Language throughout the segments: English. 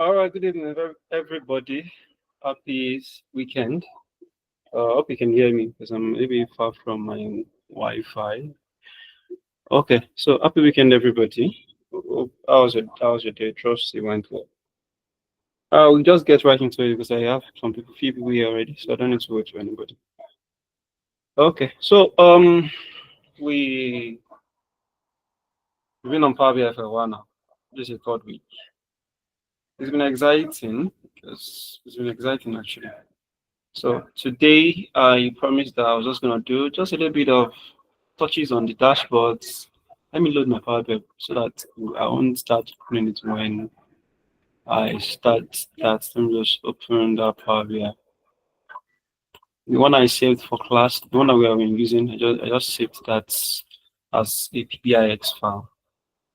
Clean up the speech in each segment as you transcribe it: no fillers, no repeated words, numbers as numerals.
All right, good evening, everybody. Happy weekend. Hope you can hear me because I'm maybe far from my Wi-Fi. Okay, so happy weekend, everybody. How was your day? Trust it went well. We'll just get right into it because I have few people here already, so I don't need to wait for anybody. Okay, so we've been on Power BI for a while now. This is the third week. It's been exciting because it's been exciting actually. So today I promised that I was just gonna do just a little bit of touches on the dashboards. Let me load my Power BI so that I won't start opening it when I start that. Let me just open that Power BI. The one I saved for class, the one that we have been using, I just saved that as a PBIX file.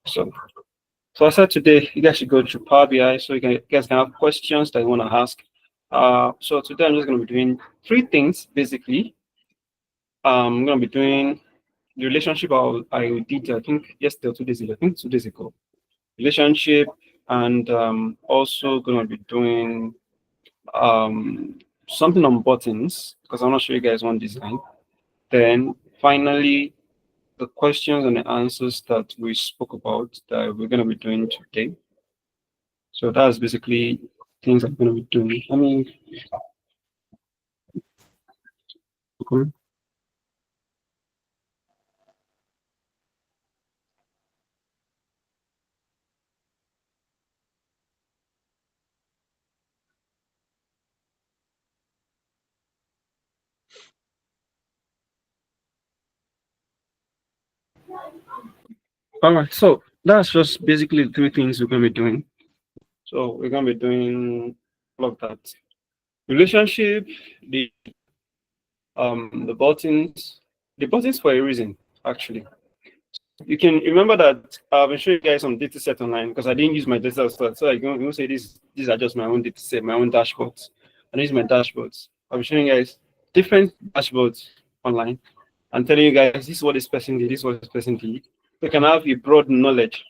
So I said today you guys should go to Power BI so you guys can have questions that you want to ask. So today I'm just going to be doing three things basically. I'm going to be doing the relationship I did, I think yesterday or 2 days ago, I think 2 days ago. Relationship, and also going to be doing something on buttons because I'm not sure you guys want design. Then finally, the questions and the answers that we spoke about that we're going to be doing today. So that's basically things I'm going to be doing. I mean, okay. All right, so that's just basically the three things we're going to be doing. So we're going to be doing all of that. Relationship, the buttons for a reason, actually. You can remember that I've been showing you guys some data set online because I didn't use my data set. So I can say these are just my own data set, my own dashboards. I use my dashboards. I'll be showing you guys different dashboards online and telling you guys this is what this person did, this is what this person did. You can have a broad knowledge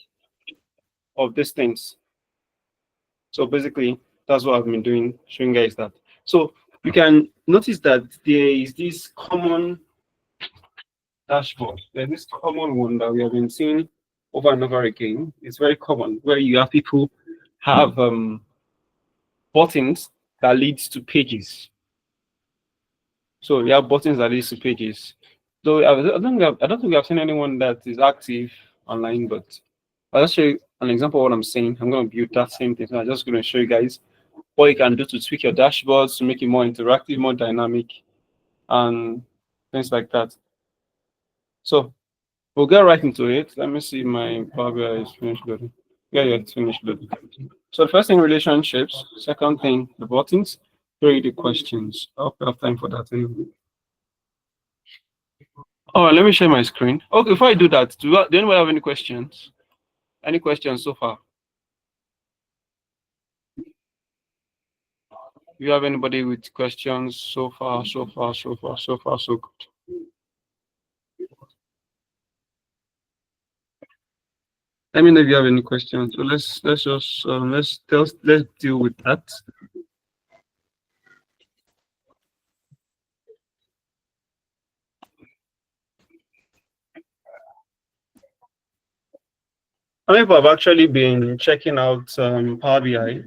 of these things. So basically, that's what I've been doing, showing you guys that. So you can notice that there is this common dashboard. There's this common one that we have been seeing over and over again. It's very common where you have people have buttons that leads to pages. So you have buttons that leads to pages. So I don't think we have seen anyone that is active online, but I'll just show you an example of what I'm saying. I'm going to build that same thing. So I'm just going to show you guys what you can do to tweak your dashboards to make it more interactive, more dynamic, and things like that. So we'll get right into it. Let me see my Power BI is finished loading. Yeah, it's finished loading. So the first thing, relationships. Second thing, the buttons. Three, the questions. I hope we have time for that anyway. All right, let me share my screen. Okay, before I do that, do anyone have any questions? Any questions so far? Do you have anybody with questions so far, so good? Let me know if you have any questions. So let's just let's deal with that. How many people have actually been checking out Power BI?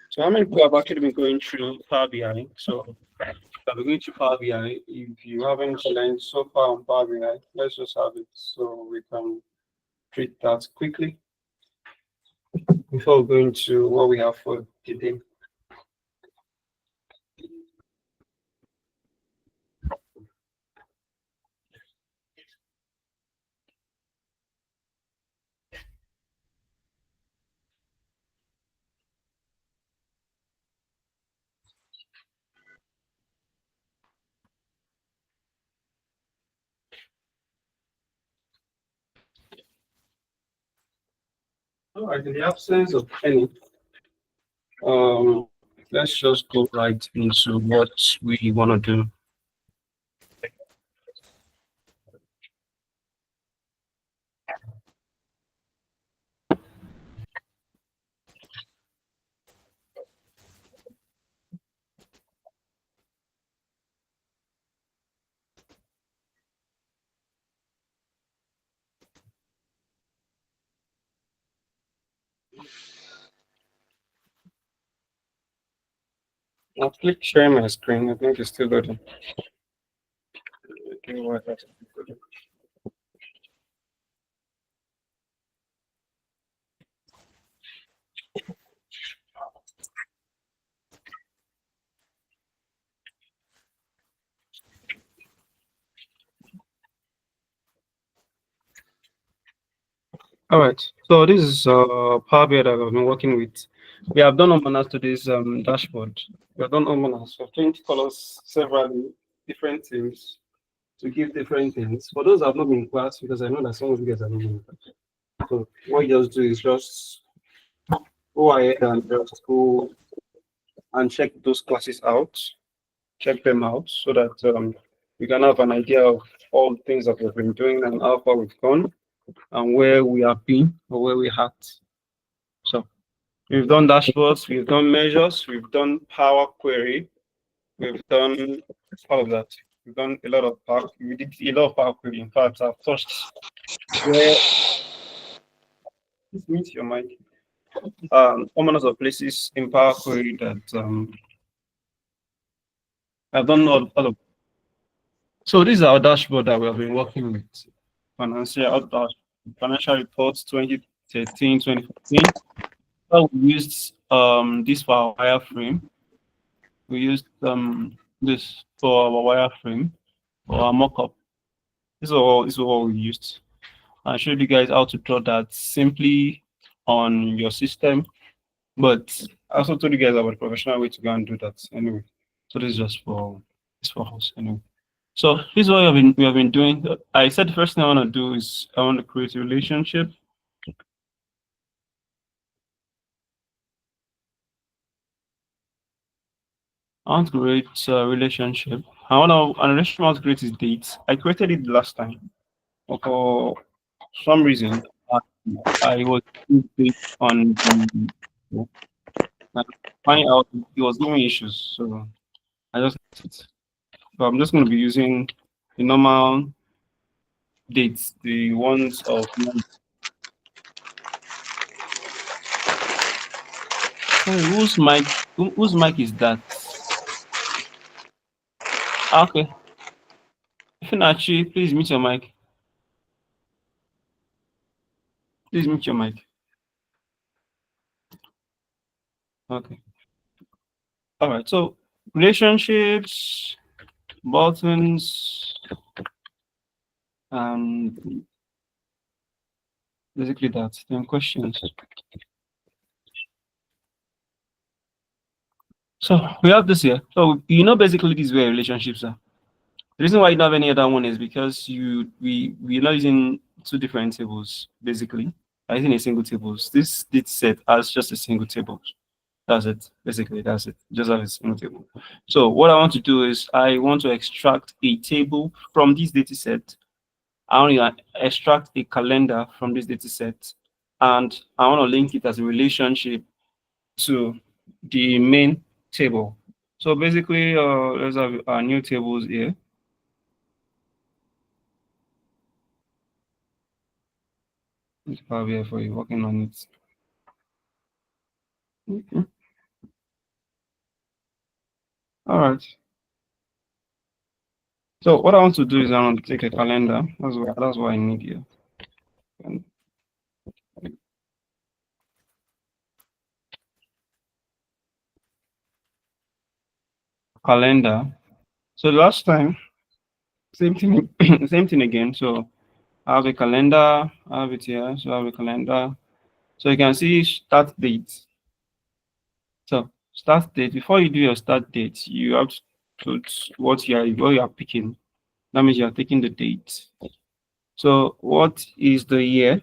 So how many people have actually been going through Power BI? So I've been going through Power BI. If you haven't learned so far on Power BI, let's just have it so we can treat that quickly before going to what we have for today. All right, in the absence of any, um, let's just go right into what we want to do. I'll click sharing my screen. I think it's still loading. Okay, what else? All right. So this is Power BI that I've been working with. We have done ombanas to this dashboard. We have done ombanas. We've changed colors several different teams to give different things. For those that have not been in class, because I know that some of you guys have not been in class. So what you just do is just go ahead and just go and check those classes out, check them out so that you can have an idea of all the things that we've been doing and how far we've gone and where we have been or where we at. So we've done dashboards, we've done measures, we've done Power Query, we've done all of that. We've done a lot of Power. We did a lot of Power Query. In fact, I've touched where. This means your mic. Common of places in Power Query that I've done all of. So this is our dashboard that we have been working with. Financial reports 2013, 2014. So we used this for our wireframe. We used this for our wireframe or our mockup. This is all we used. I showed you guys how to draw that simply on your system, but I also told you guys about the professional way to go and do that anyway. So this is just for us anyway. So this is what we have been doing. I said the first thing I want to do is I want to create a relationship. I want to create a relationship. A relationship I want to create is dates. I created it last time. But for some reason, I was based on the and find out it was giving me issues. So I just left it. So I'm just going to be using the normal dates, the ones of. Sorry, whose mic is that? Okay. Finachi, please mute your mic. Please mute your mic. Okay. All right. So relationships, buttons, and basically that. Then questions. So we have this here. So basically these where relationships are. The reason why you don't have any other one is because we're not using two different tables, basically. I'm using a single table. This data set has just a single table. That's it. Basically, that's it. Just have a single table. So what I want to do is I want to extract a table from this data set. I want to extract a calendar from this data set, and I want to link it as a relationship to the main table. So basically, let's have our new tables here. It's Power BI for you, working on it. Okay. All right. So what I want to do is I want to take a calendar. That's what I need here. And calendar. So last time, same thing, same thing again. So I have a calendar. I have it here. So I have a calendar. So you can see start date. So start date. Before you do your start date, you have to put what you are picking. That means you are taking the date. So what is the year?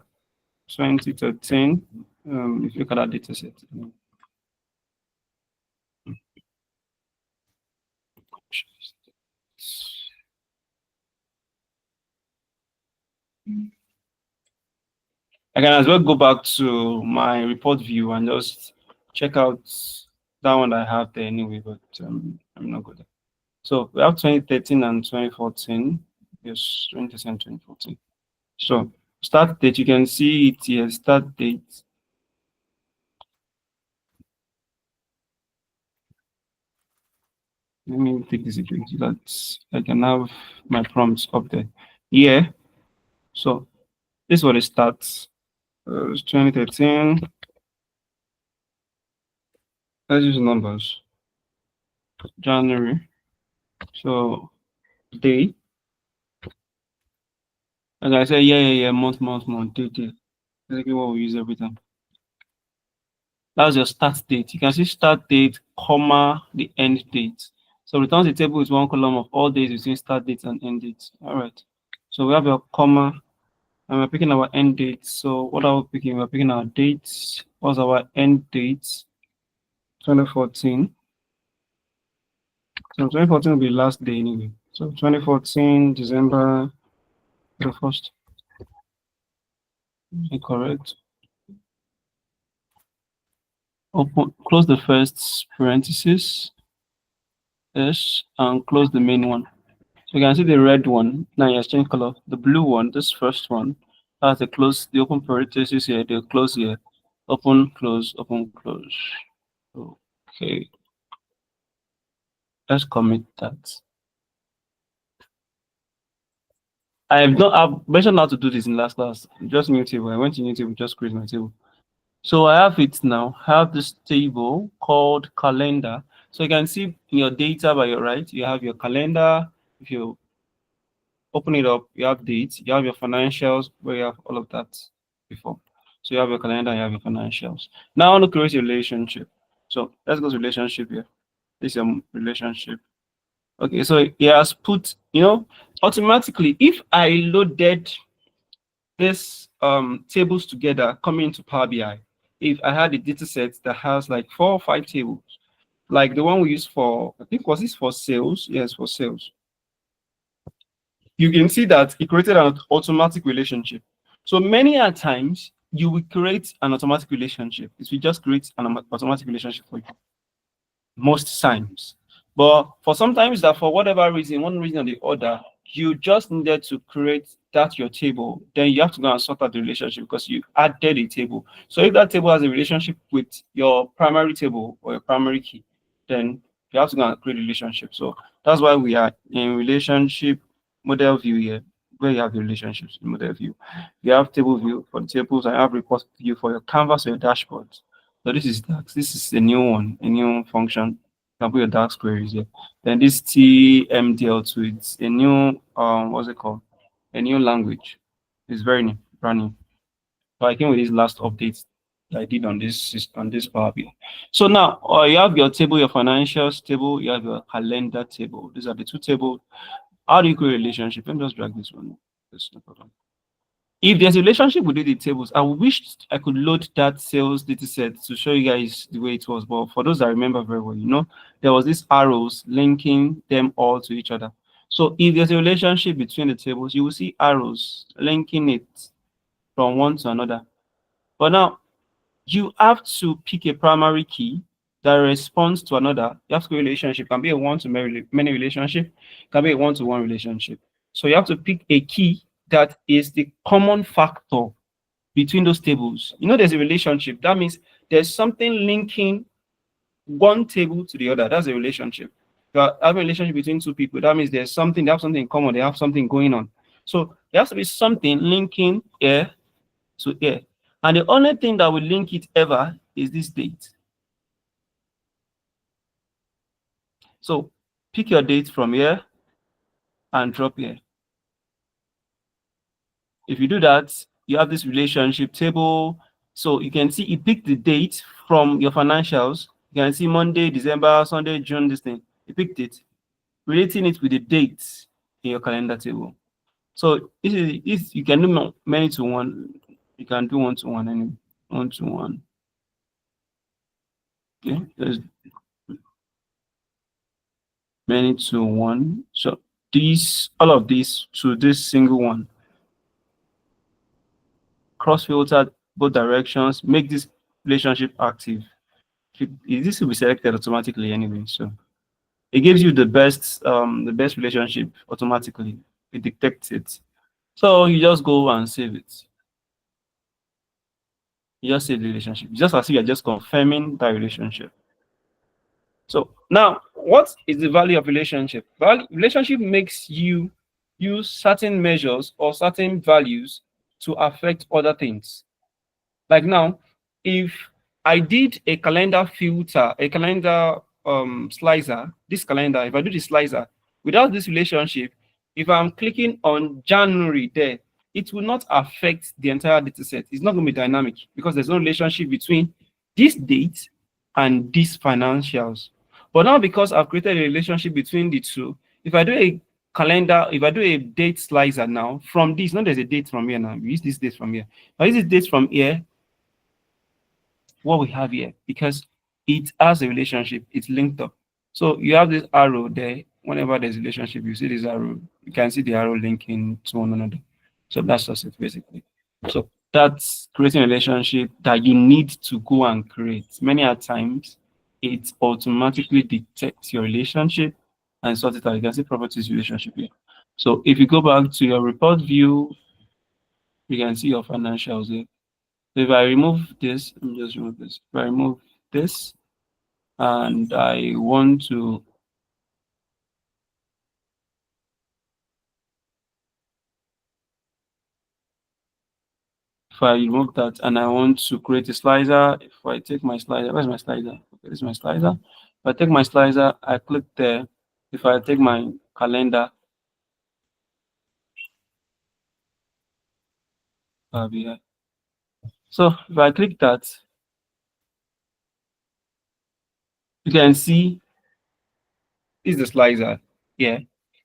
2013. If you look at that data set. I can as well go back to my report view and just check out that one that I have there anyway, but I'm not good at. So we have 2013 and 2014. Yes, 2013 and 2014. So start date, you can see it here, start date. Let me take this again so that I can have my prompts up there. Yeah. So this is what it starts. 2013. Let's use numbers. January. So day. And I say, yeah, month, day. Exactly what we use every time. That's your start date. You can see start date, comma, the end date. So returns the table is one column of all days between start date and end date. All right. So we have your comma, and we're picking our end date. So what are we picking? We're picking our dates. What's our end date? 2014. So 2014 will be last day anyway. So 2014, December the 1st. Correct. Open, close the first parenthesis. Yes, and close the main one. So you can see the red one. Now you change color. The blue one, this first one, has the close, the open parenthesis here, the close here. Open, close, open, close. Okay. Let's commit that. I've mentioned how to do this in last class. Just new table. I went to new table, just create my table. So I have it now. I have this table called calendar. So you can see in your data by your right, you have your calendar. If you open it up, you have dates, you have your financials, where you have all of that before. So you have your calendar, you have your financials. Now I want to create a relationship. So let's go to relationship here. This is a relationship. Okay, so it has put, automatically, if I loaded this tables together coming into Power BI, if I had a data set that has like 4 or 5 tables, like the one we use for, I think was this for sales? Yes, for sales. You can see that it created an automatic relationship. So many a times you will create an automatic relationship. It will just create an automatic relationship for you most times. But for sometimes that for whatever reason, one reason or the other, you just needed to create that your table, then you have to go and sort out the relationship because you added a table. So if that table has a relationship with your primary table or your primary key, then you have to go and create a relationship. So that's why we are in relationship model view here, where you have the relationships in model view. You have table view for the tables, and you have report view for your canvas or your dashboard. So this is DAX. This is a new one, a new function. You can put your DAX queries here. Then this TMDL2, it's a new what's it called? A new language. It's very new, brand new. So I came with this last update that I did on this Power BI. So now you have your table, your financials table, you have your calendar table. These are the two tables. How do you create a relationship? Let me just drag this one. That's no problem. If there's a relationship within the tables, I wish I could load that sales data set to show you guys the way it was. But for those that remember very well, there was these arrows linking them all to each other. So if there's a relationship between the tables, you will see arrows linking it from one to another. But now you have to pick a primary key that responds to another. You have to create a relationship. It can be a one-to-many relationship, it can be a one-to-one relationship. So you have to pick a key that is the common factor between those tables. There's a relationship. That means there's something linking one table to the other. That's a relationship. You have a relationship between two people. That means there's something, they have something in common, they have something going on. So there has to be something linking here to here. And the only thing that will link it ever is this date. So pick your date from here and drop here. If you do that, you have this relationship table. So you can see you pick the date from your financials. You can see Monday, December, Sunday, June, this thing. You picked it, relating it with the dates in your calendar table. So if you can do many to one, you can do one to one anyway. One to one. Okay, there's many to one. So all of these to this single one. cross filter both directions, make this relationship active. This will be selected automatically anyway, so it gives you the best relationship automatically. It detects it. So you just go and save it. You just save the relationship. Just as if you're just confirming that relationship. So now, what is the value of relationship? Relationship makes you use certain measures or certain values to affect other things. Like now, if I did a calendar filter, a calendar slicer, this calendar, if I do the slicer without this relationship, if I'm clicking on January there, it will not affect the entire data set. It's not going to be dynamic because there's no relationship between this date and these financials. But now, because I've created a relationship between the two, if I do a calendar, if I do a date slicer now from this, now there's a date from here now. We use this date from here. I use this date from here, what we have here, because it has a relationship, it's linked up. So you have this arrow there. Whenever there's a relationship, you see this arrow, you can see the arrow linking to one another. So that's just it basically. So that's creating a relationship that you need to go and create. Many a times it automatically detects your relationship and sort it out. You can see properties relationship here. So if you go back to your report view, you can see your financials here. So if I remove this, let me just remove this. If I remove this and I want to, if I remove that and I want to create a slicer, if I take my slicer, where's my slicer? Okay, this is my slicer. If I take my slicer, I click there. If I take my calendar, I'll be here. So if I click that, you can see this is the slicer. Yeah.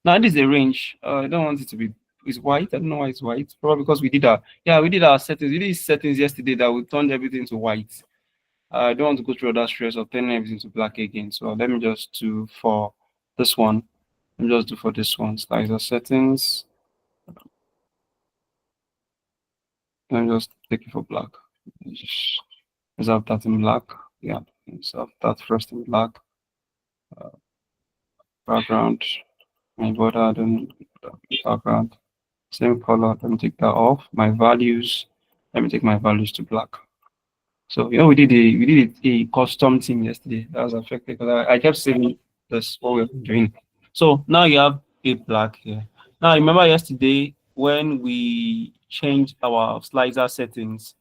Now this is a range. I don't want it to be, it's white. I don't know why it's white. Probably because we did our settings. We did settings yesterday that we turned everything to white. I don't want to go through all that stress of turning everything to black again. So let me just do for this one. Let me just do for this one. Slicer settings. Let me just take it for black. Just reserve that in black. Yeah, reserve that first in black. Background. My border, then background. Same color. Let me take that off. My values. Let me take my values to black. So we did a custom thing yesterday that was affected because I kept saying that's what we're doing. So now you have a black here. Now remember yesterday when we changed our slicer settings.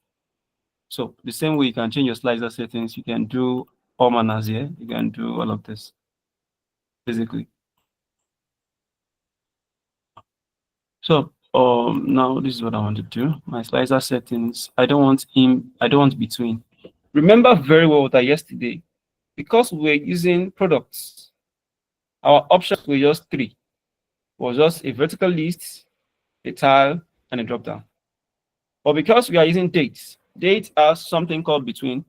So the same way you can change your slicer settings, you can do all manners here. You can do all of this basically. So now this is what I want to do. My slicer settings. I don't want between. Remember very well that yesterday, because we're using products, our options were just three. It was just a vertical list, a tile, and a drop down. But because we are using dates, date has something called between.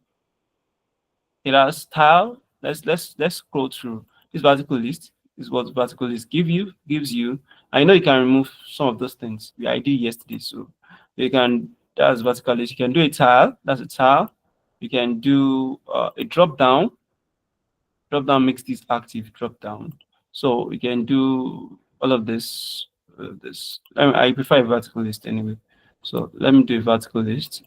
It has tile. Let's scroll through this vertical list. This is what vertical list gives you. I know you can remove some of those things. I did yesterday, so you can. That's vertical list. You can do a tile. That's a tile. You can do a drop down. Drop down makes this active drop down. So we can do all of this. I prefer a vertical list anyway. So let me do a vertical list.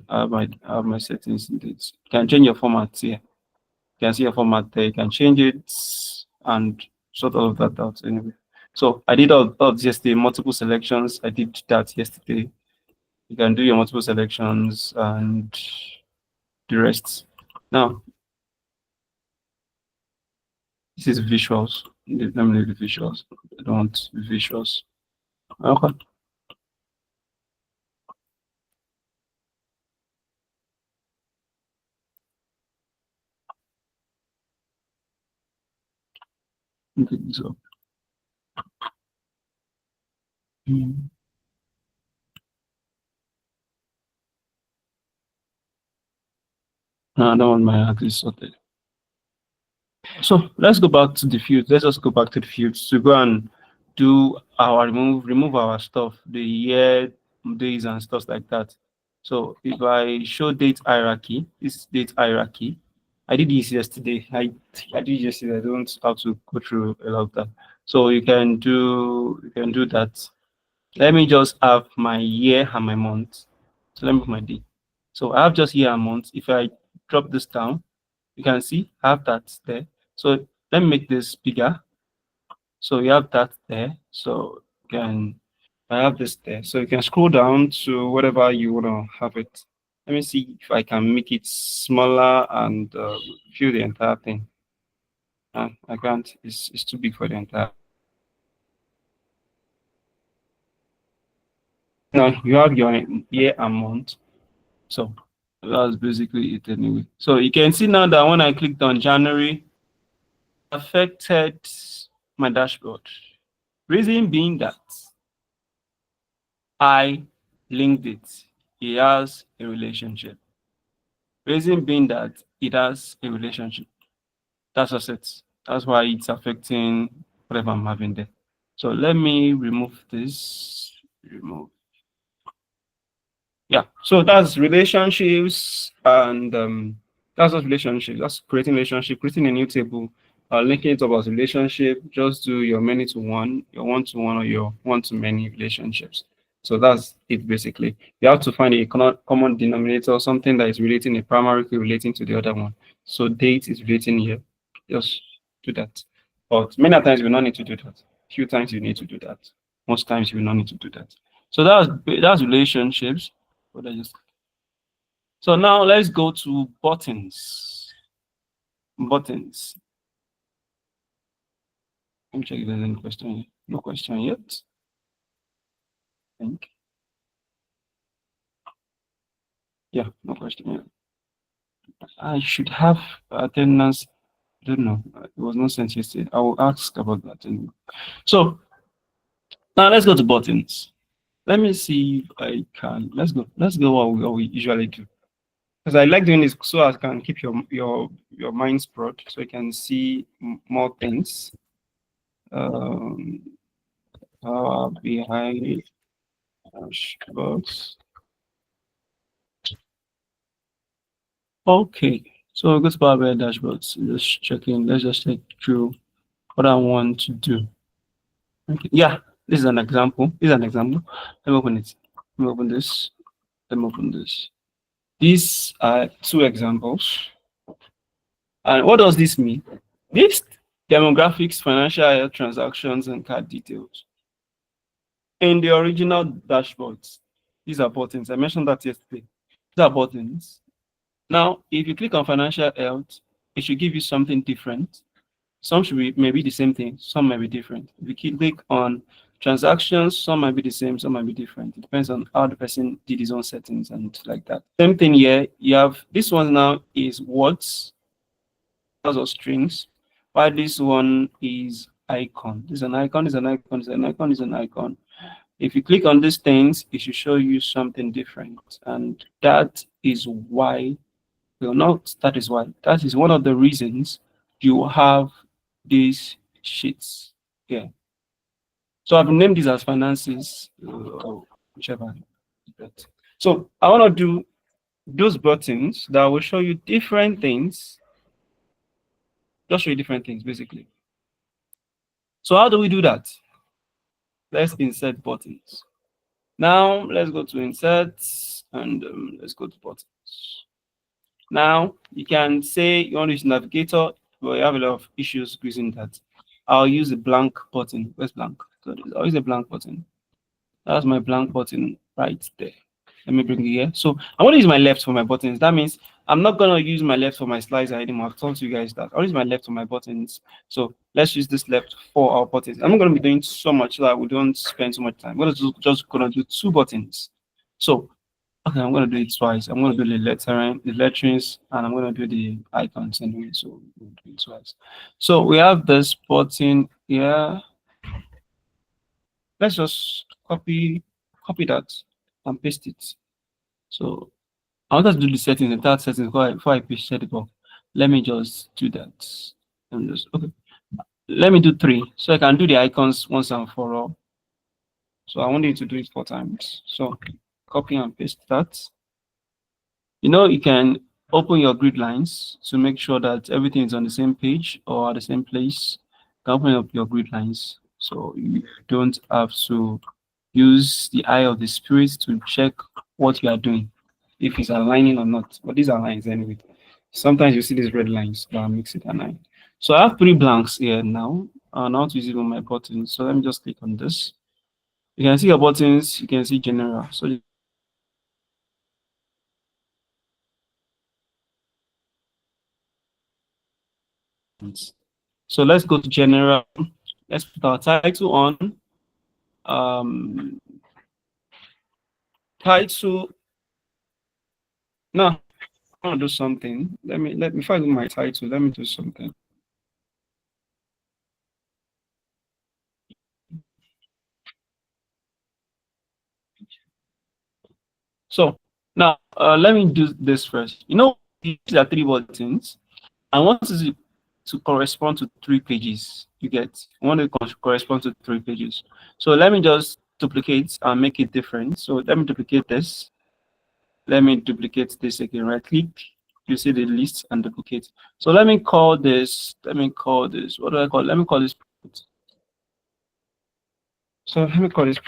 I have my settings in this. You can change your format here. You can see your format there. You can change it and sort all of that out anyway. So I did all of this yesterday, multiple selections. I did that yesterday. You can do your multiple selections and the rest. Now, this is visuals. Let me leave the visuals. I don't want visuals. Okay. Okay, so. No, I don't want my axis sorted. So let's go back to the field. Let's just go back to the fields to go and do our remove our stuff, the year, days, and stuff like that. So if I show date hierarchy, this date hierarchy, I did this yesterday. I did yesterday. I don't have to go through a lot of that. So you can do that. Let me just have my year and my month. So let me put my day. So I have just year and month. If I drop this down, you can see I have that there. So let me make this bigger. So you have that there. So you can I have this there. So you can scroll down to whatever you want to have it. Let me see if I can make it smaller and fill the entire thing. I can't. It's too big for the entire. Now you have your year and month. So that's basically it anyway. So you can see now that when I clicked on January, affected my dashboard. Reason being that I linked it. It has a relationship. Reason being that it has a relationship. That's just it. That's why it's affecting whatever I'm having there. So let me remove this. Remove. Yeah. So that's relationships, and that's what relationships. That's creating relationship, creating a new table, linking it up as relationship. Just do your many to one, your one to one, or your one to many relationships. So that's it basically. You have to find a common denominator, something that is relating a primary key relating to the other one. So date is relating here. Just do that. But many times you will not need to do that. Few times you need to do that. Most times you will not need to do that. So that's relationships. What I just So now let's go to buttons. Buttons. Let me check if there's any question. No question yet. I think. Yeah, no question yet. I should have attendance. I don't know. It was not sent yesterday. I will ask about that anyway. So now let's go to buttons. Let me see if I can. Let's go. Let's go what we usually do. Because I like doing this so I can keep your mind spread so you can see more things. Behind dashboards. Okay, so go to Power BI dashboards. Just checking. Let's just check through what I want to do. Okay. Yeah, this is an example. This is an example. Let me open it. Let me open this. Let me open this. These are two examples. And what does this mean? This demographics, financial health transactions, and card details. In the original dashboards, these are buttons. I mentioned that yesterday. These are buttons. Now, if you click on financial health, it should give you something different. Some should be maybe the same thing, some might be different. If you click on transactions, some might be the same, some might be different. It depends on how the person did his own settings and like that. Same thing here. You have this one now is words, or strings, while this one is icon. This is an icon, is an icon, is an icon, is an icon. If you click on these things, it should show you something different. And that is why, well, not that is why, that is one of the reasons you have these sheets here. So I've named these as finances, whichever. So I want to do those buttons that will show you different things. Just show you different things, basically. So how do we do that? Let's insert buttons. Now let's go to insert and let's go to buttons. Now you can say you want to use navigator, but you have a lot of issues using that. I'll use a blank button. Where's blank? So I'll use a blank button. That's my blank button right there. Let me bring it here. So I want to use my left for my buttons. That means I'm not going to use my left for my slicer anymore. I've told you guys that. I'll use my left for my buttons. So let's use this left for our buttons. I'm not going to be doing so much so that we don't spend so much time. I'm going to just going to do two buttons. So okay, I'm going to do it twice. I'm going to do the letterings, and I'm going to do the icons anyway. So we'll do it twice. So we have this button here. Let's just copy that and paste it. So I want to do the settings, the entire settings before I paste it up. Let me just do that. Let me just okay. Let me do 3 so I can do the icons once and for all. So I want you to do it 4 times. So copy and paste that. You can open your grid lines to make sure that everything is on the same page or at the same place. You can open up your grid lines so you don't have to use the eye of the spirit to check what you are doing, if it's aligning or not. But these are lines anyway. Sometimes you see these red lines that makes it align. So I have 3 blanks here now. And I want to use it on my buttons. So let me just click on this. You can see your buttons, you can see general. So let's go to general. Let's put our title on. Title. No, I want to do something. Let me before I do my title, let me do something. So now let me do this first. These are 3 buttons. I want it to correspond to 3 pages. You get, I want it to correspond to 3 pages. So let me just duplicate and make it different. So let me duplicate this. Let me duplicate this again. Right click. You see the list and duplicate. So let me call this. What do I call? Let me call this. So let me call this.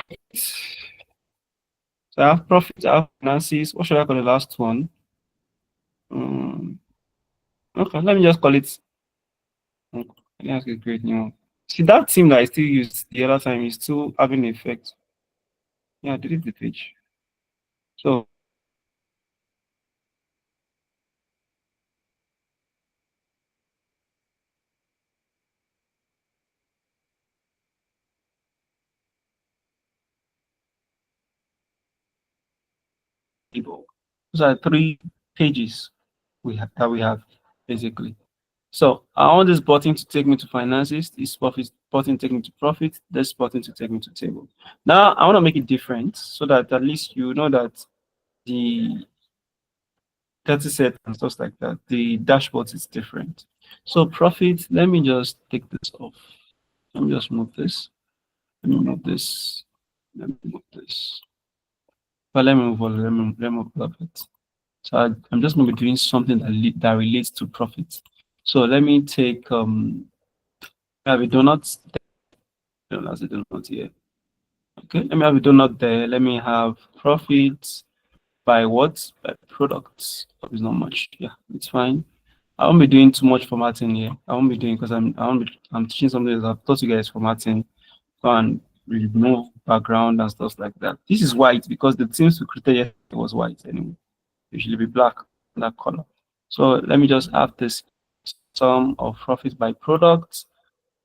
So I have profit. I have finances. What should I call the last one? Okay, let me just call it. Let me ask a great new one. See, that theme that I still used the other time is still having an effect. Yeah, delete the page. So those are 3 pages we have basically. So I want this button to take me to finances, this profit button to take me to profit, this button to take me to table. Now I want to make it different so that at least you know that the data set and stuff like that, the dashboard is different. So profit, let me just take this off. Let me just move this. Let me move this. Let me move this. But let me move all. Let me move all of it. So I'm just going to be doing something that relates to profit. So let me take I have a donut. That's a donut here. Okay, let me have a donut there. Let me have profit by what? By products. It's not much. Yeah, it's fine. I won't be doing too much formatting here. I won't be doing because I'm teaching something that I've taught you guys formatting. Go and remove background and stuff like that. This is white because the themes we created was white anyway. Usually be black, that color. So let me just have this sum of profit by product.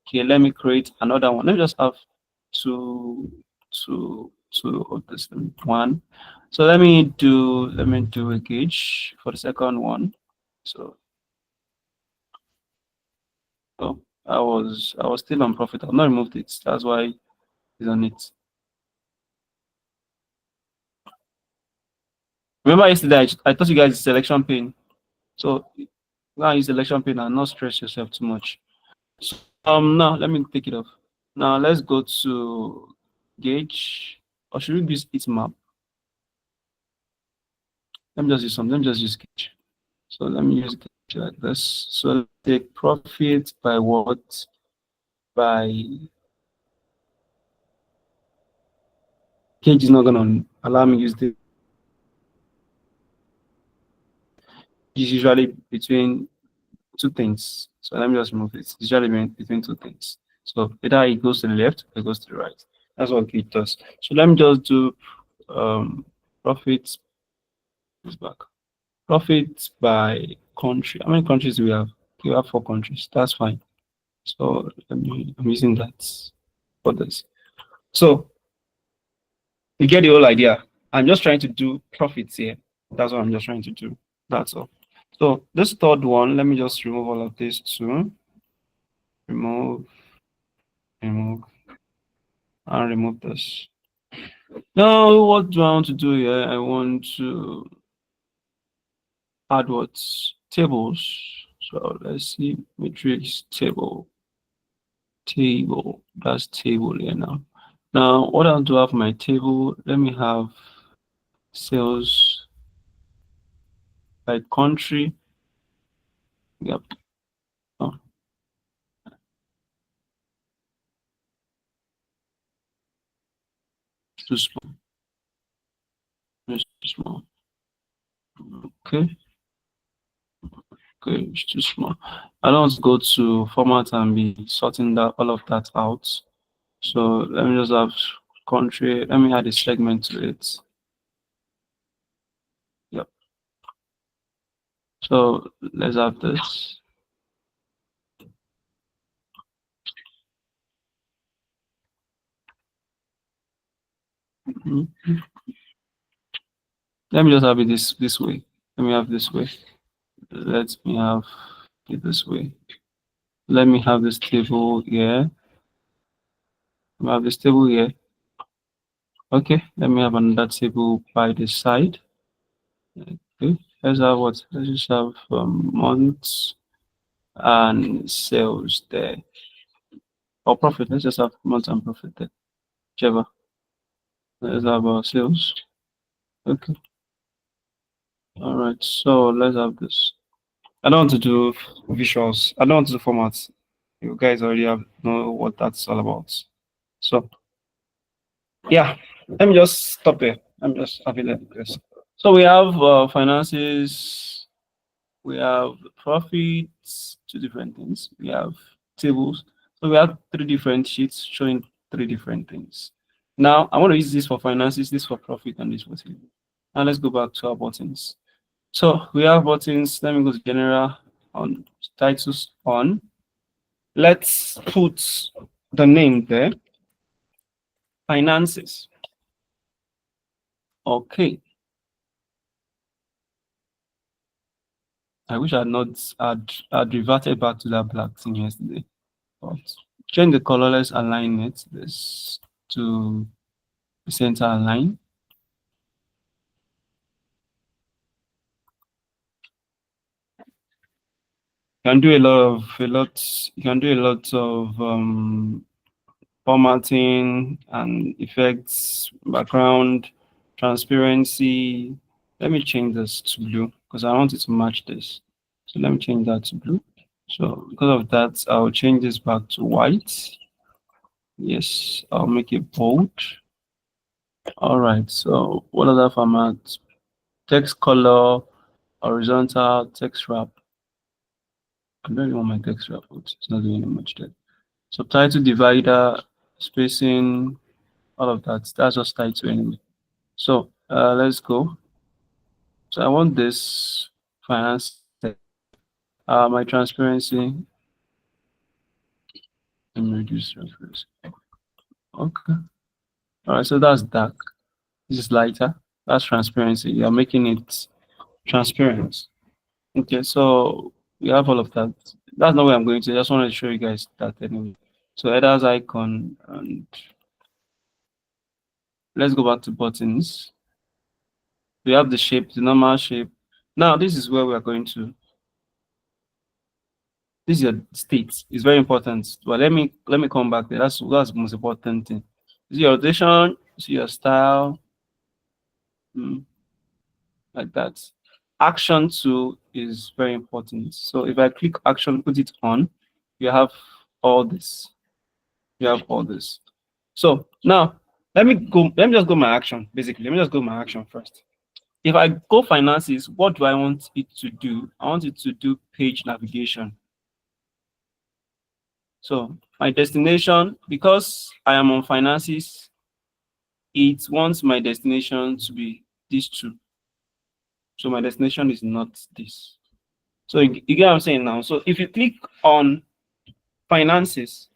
Okay, let me create another one. Let me just have two of this one. So let me do a gauge for the second one. So oh, I was still on profit. I've not removed it. That's why it's on it. Remember yesterday I taught you guys the selection pane. So now use selection pane and not stress yourself too much. So, now let me take it off. Now let's go to gauge, or should we use its map? Let me just use something. Let me just use gauge. So let me use gauge like this. So let's take profit by what? By gauge is not gonna allow me use the is usually between 2 things. So let me just remove it. It's usually between 2 things. So either it goes to the left or it goes to the right. That's what gauge does. So let me just do profits back. Profit by country. How many countries do we have? We have 4 countries. That's fine. So I'm using that for this. So you get the whole idea. I'm just trying to do profits here. That's what I'm just trying to do. That's all. So this third one, let me just remove all of this too. Remove, and remove this. Now, what do I want to do here? I want to add what? Tables. So let's see, matrix table. table. That's table here now. Now, what I'll do have my table, let me have sales by country. Yep. Oh, too small. It's too small. Okay. Okay, it's too small. I don't want to go to format and be sorting that all of that out. So let me just have country. Let me add a segment to it. Yep. So let's have this. Mhm. Let me just have it this way. Let me have this way. Let me have it this way. Let me have this table here. Let me have this table here. Okay, let me have another table by the side. Okay, let's have what? Let's just have months and sales there. Or profit. Let's just have months and profit there. Whichever. Let's have our sales. Okay. All right. So let's have this. I don't want to do visuals. I don't want to do formats. You guys already know what that's all about. So yeah, let me just stop there. I'm just having this. So we have finances, we have profits, two different things. We have tables. So we have three different sheets showing three different things. Now I want to use this for finances, this for profit, and this for table. Now let's go back to our buttons. So we have buttons. Let me go to general on titles on. Let's put the name there. Finances. Okay. I wish I had not had reverted back to that black thing yesterday. But change the color, let's align it this to the center align. You can do you can do a lot of formatting and effects, background, transparency. Let me change this to blue because I want it to match this. So let me change that to blue. So because of that, I'll change this back to white. Yes, I'll make it bold. All right, so what other format? Text color, horizontal, text wrap. I don't really want my text wrap, but it's not doing much there. Subtitle divider, spacing, all of that. That's just title anyway. So let's go. So I want this finance. My transparency. Let me reduce transparency. Okay. All right. So that's dark. This is lighter. That's transparency. You're making it transparent. Okay. So we have all of that. That's not where I'm going to. I just wanted to show you guys that anyway. So headers icon, and let's go back to buttons. We have the shape, the normal shape. Now this is where we are going to. This is your state. It's very important. But let me come back there. That's the most important thing. See your rotation, see your style, like that. Action too is very important. So if I click action, put it on, you have all this. You have all this. So now let me go. Let me just go my action. Basically, let me just go my action first. If I go finances, what do I want it to do? I want it to do page navigation. So my destination, because I am on finances, it wants my destination to be these two. So my destination is not this. So you get what I'm saying now. So if you click on finances,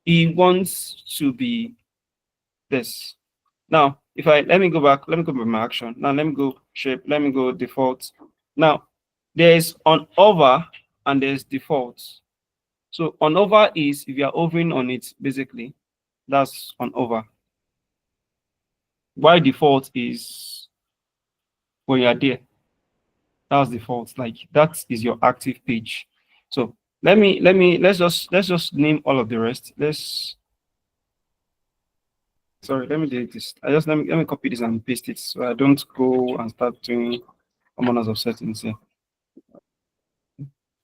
it wants to be this. Now, if I let me go back to my action. Now let me go shape, let me go default. Now there's on over and there's default. So on over is if you are hovering on it, basically, that's on over. Why default is when you are there. That's default. Like that is your active page. So let's just name all of the rest. Sorry, let me delete this. Let me copy this and paste it so I don't go and start doing commoners of settings here.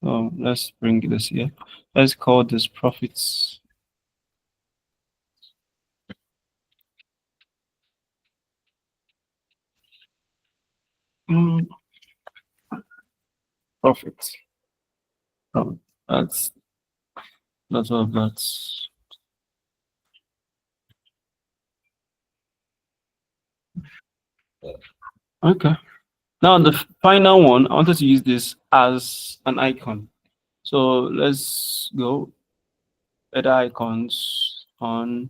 So let's bring this here. Let's call this profits. Profit. That's all of that. Okay. Now the final one, I wanted to use this as an icon. So let's go other icons on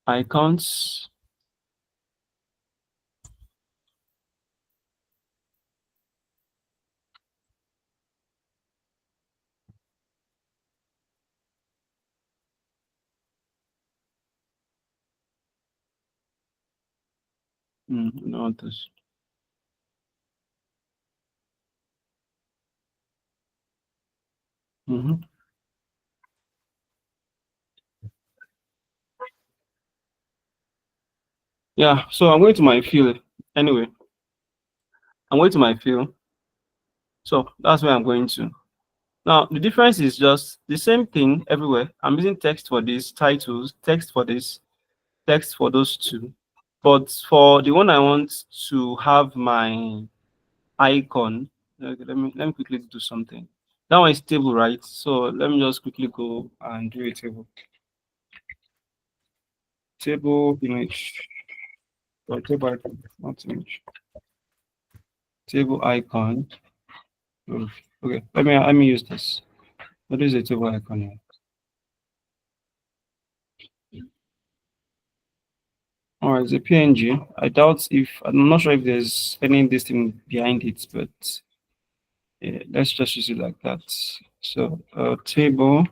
icons. Not this. Yeah, so I'm going to my field. Anyway, I'm going to my field. So that's where I'm going to. Now, the difference is just the same thing everywhere. I'm using text for this, titles, text for this, text for those two. But for the one I want to have my icon, okay, let me quickly do something. That one is table, right? So let me just quickly go and do a table. Table image. Or table icon, not image. Table icon. Okay, let me use this. What is a table icon here? All right, it's a PNG. I'm not sure if there's any this thing behind it, but yeah, let's just use it like that. So table.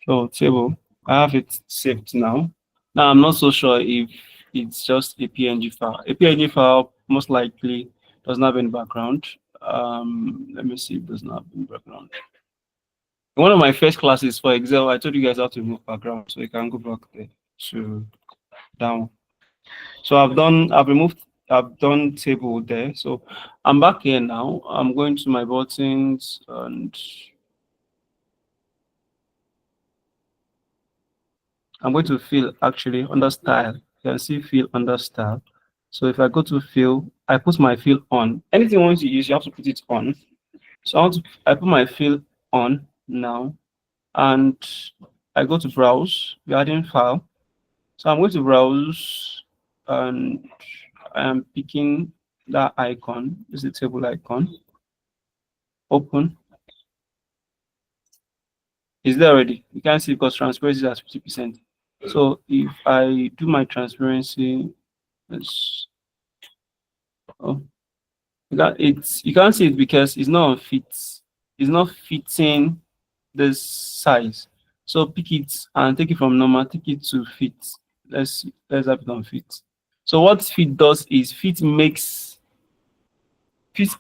So table. I have it saved now. Now I'm not so sure if it's just a PNG file. A PNG file most likely does not have any background. Let me see if it does not have any background. In one of my first classes for Excel, I told you guys how to remove background, so you can go back there to down. So I've done table there. So I'm back here now. I'm going to my buttons and I'm going to fill actually under style. You can see fill under style. So if I go to fill, I put my fill on. Anything once you use, you have to put it on. So I put my fill on now and I go to browse, we're adding file. So I'm going to browse and I am picking that icon. This is the table icon. Open. Is there already? You can see because transparency is at 50%. So if I do my transparency, let's oh you can't see it because it's not it's not fitting this size. So pick it and take it from normal, take it to fit. Let's have it on fit. So what fit does is fit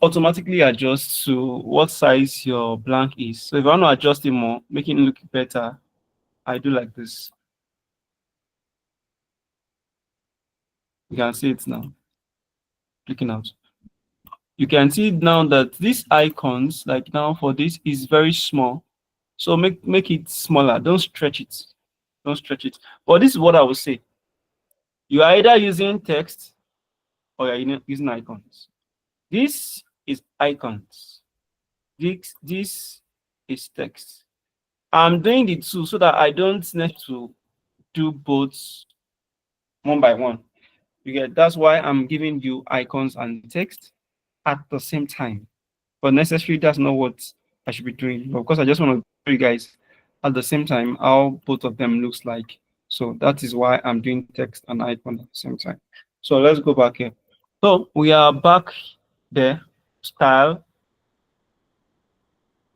automatically adjusts to what size your blank is. So if I want to adjust it more, making it look better, I do like this. You can see it now. Clicking out. You can see now that these icons, like now for this, is very small. So make it smaller. Don't stretch it. Don't stretch it. But this is what I would say. You are either using text or you're using icons. This is icons. This is text. I'm doing the two so that I don't need to do both one by one. You get that's why I'm giving you icons and text at the same time. But necessarily that's not what I should be doing. But of course, I just want to show you guys at the same time how both of them looks like. So that is why I'm doing text and icon at the same time. So let's go back here. So we are back there. Style.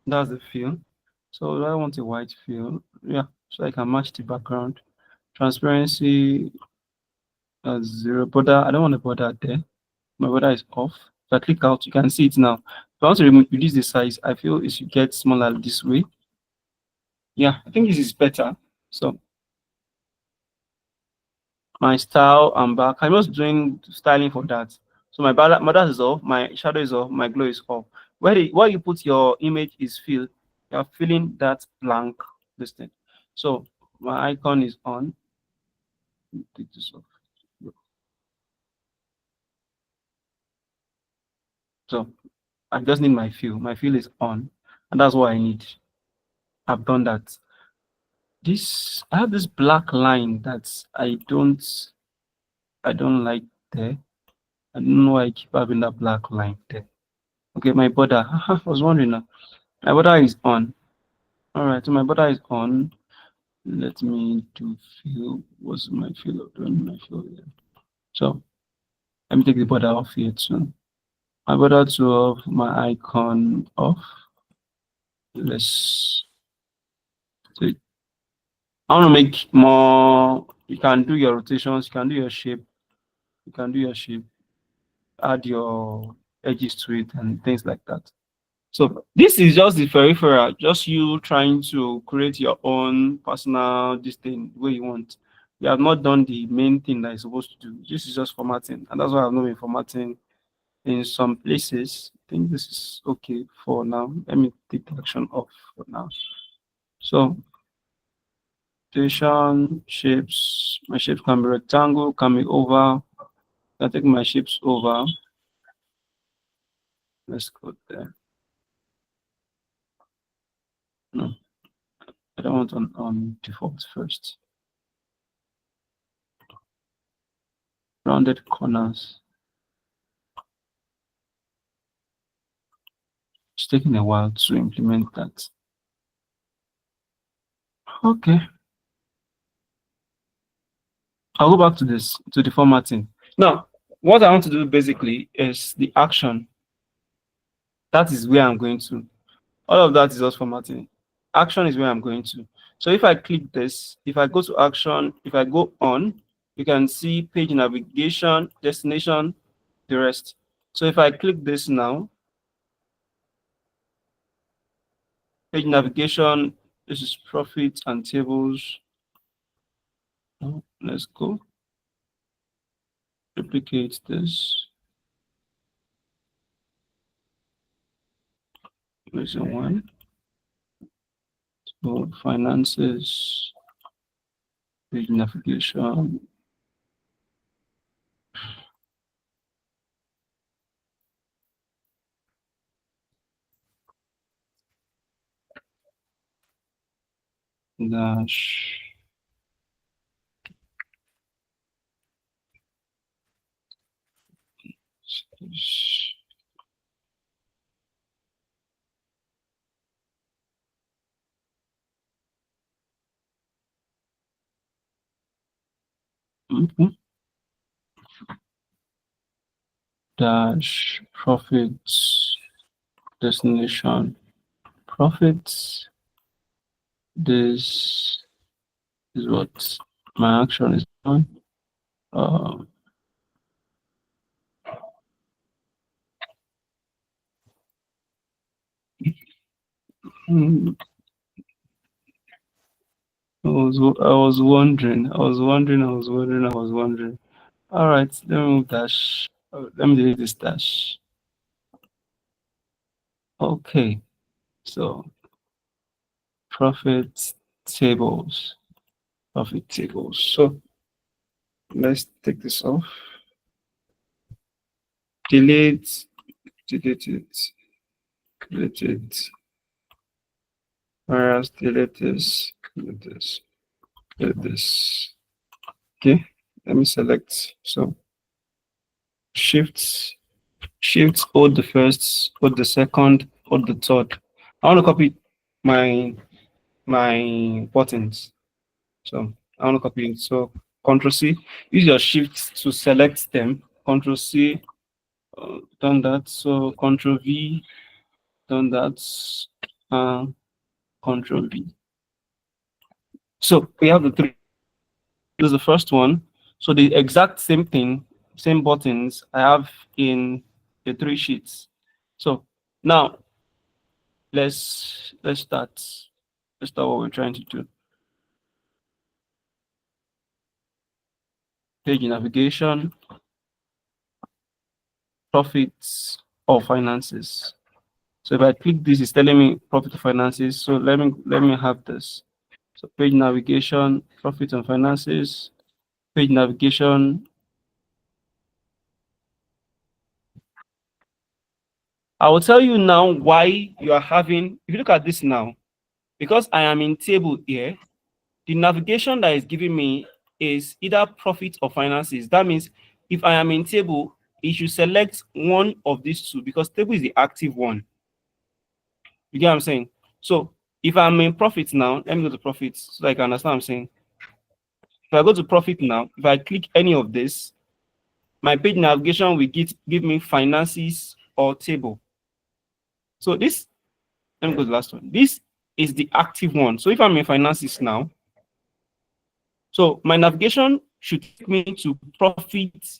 That's the field. So I want a white field. Yeah, so I can match the background. Transparency 0 border. I don't want a border there. My border is off. If I click out, you can see it now. If I want to reduce the size, I feel it should get smaller this way. Yeah, I think this is better. So my style, I'm back. I'm just doing styling for that. So my border is off, my shadow is off, my glow is off. Where you put your image is filled, you're filling that blank listing. So my icon is on. Take this off. So I just need my fill. My fill is on, and that's what I need. I've done that. I have this black line that I don't like there. I don't know why I keep having that black line there. Okay, my border. I was wondering now. My border is on. All right, so my border is on. Let me do fill. What's my fill of doing? My fill here. So let me take the border off here too. My border to off, my icon off. Let's take. I want to make more. You can do your rotations. You can do your shape. You can do your shape. Add your edges to it and things like that. So this is just the peripheral, just you trying to create your own personal this thing the way you want. You have not done the main thing that you're supposed to do. This is just formatting, and that's why I've not been formatting in some places. I think this is okay for now. Let me take the action off for now. So rotation, shapes, my shapes can be rectangle, can be oval. I take my shapes over. Let's go there. No, I don't want on default first. Rounded corners. It's taking a while to implement that. Okay. I'll go back to the formatting. Now, what I want to do basically is the action. That is where I'm going to. All of that is just formatting. Action is where I'm going to. So if I click this, if I go to action, if I go on, you can see page navigation, destination, the rest. So if I click this now, page navigation, this is profit and tables. Oh, let's go. Duplicate this. Version 1. So finances, page navigation. Dash. Dash profits destination profits. This is what my action is on. Hmm, I was wondering. All right, let me move dash. Let me delete this dash. Okay, so profit tables. Profit tables. So let's take this off. Delete it. Delete it. Whereas delete this. Delete this. Okay, let me select. So shift, hold the first, hold the second, hold the third. I want to copy my buttons. So I want to copy it. So Control C. Use your shift to select them. Control C. Done that. So Control V. Done that. Control V. So we have the three. This is the first one. So the exact same thing, same buttons I have in the 3 sheets. So now let's start. Let's start what we're trying to do. Page navigation, profits or finances. So if I click this, it's telling me profit or finances. So let me have this. So page navigation, profit and finances, page navigation. I will tell you now why you are having, if you look at this now, because I am in table here, the navigation that is giving me is either profit or finances. That means if I am in table, it should select one of these two because table is the active one. You get what I'm saying? So if I'm in profit now, let me go to profits so I can understand what I'm saying. If I go to profit now, if I click any of this, my page navigation will give me finances or table. So this, let me go to the last one. This is the active one. So if I'm in finances now, so my navigation should take me to profit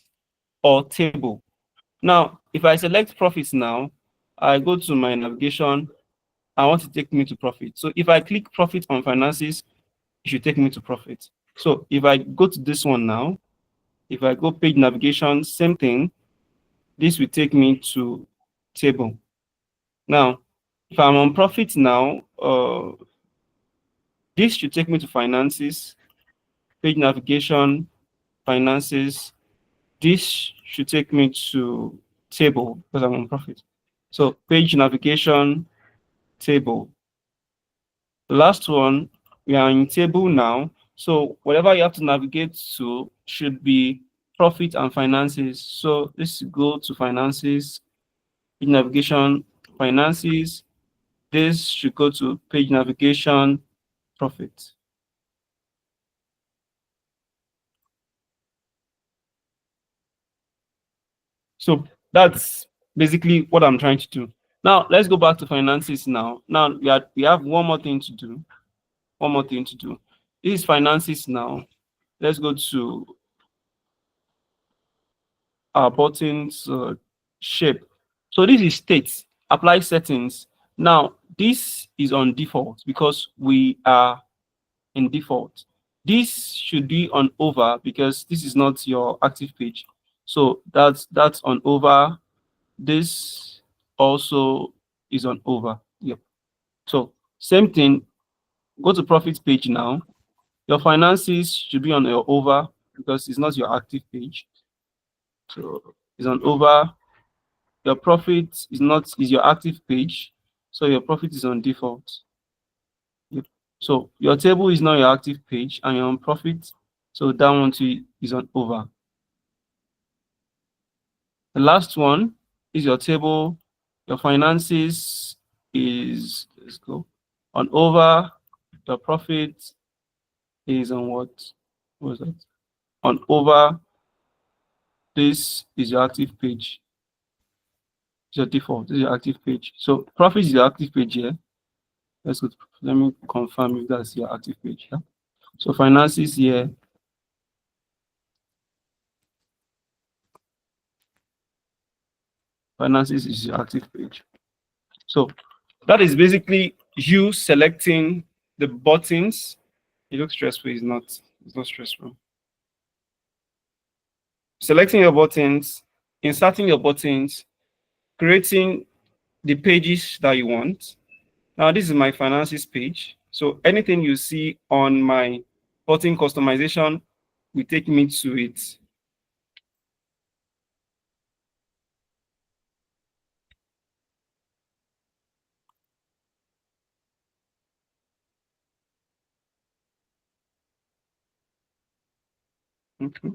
or table. Now, if I select profits now, I go to my navigation, I want to take me to profit. So if I click profit on finances, it should take me to profit. So if I go to this one now, if I go page navigation, same thing, this will take me to table. Now, if I'm on profit now, this should take me to finances, page navigation, finances. This should take me to table because I'm on profit. So page navigation, table. The last one, we are in table now. So whatever you have to navigate to should be profit and finances. So this go to finances, page navigation, finances. This should go to page navigation, profit. So that's basically what I'm trying to do. Now let's go back to finances now. Now we have one more thing to do. One more thing to do. This is finances now. Let's go to our buttons shape. So this is states, apply settings. Now this is on default because we are in default. This should be on over because this is not your active page. So that's on over. This also is on over. Yep. So same thing. Go to profit page now. Your finances should be on your over because it's not your active page. So it's on over. Your profit is not is your active page. So your profit is on default. Yep. So your table is not your active page and you're on profit. So that one too is on over. The last one is your table. Your finances is, let's go, on over. The profit is on what? What was that? On over. This is your active page. It's your default. This is your active page. So profit is your active page here. Let's go. Let me confirm if that's your active page. Yeah? So finances here. Finances is your active page. So that is basically you selecting the buttons. It looks stressful. It's not stressful. Selecting your buttons, inserting your buttons, creating the pages that you want. Now, this is my finances page. So anything you see on my button customization will take me to it. Okay.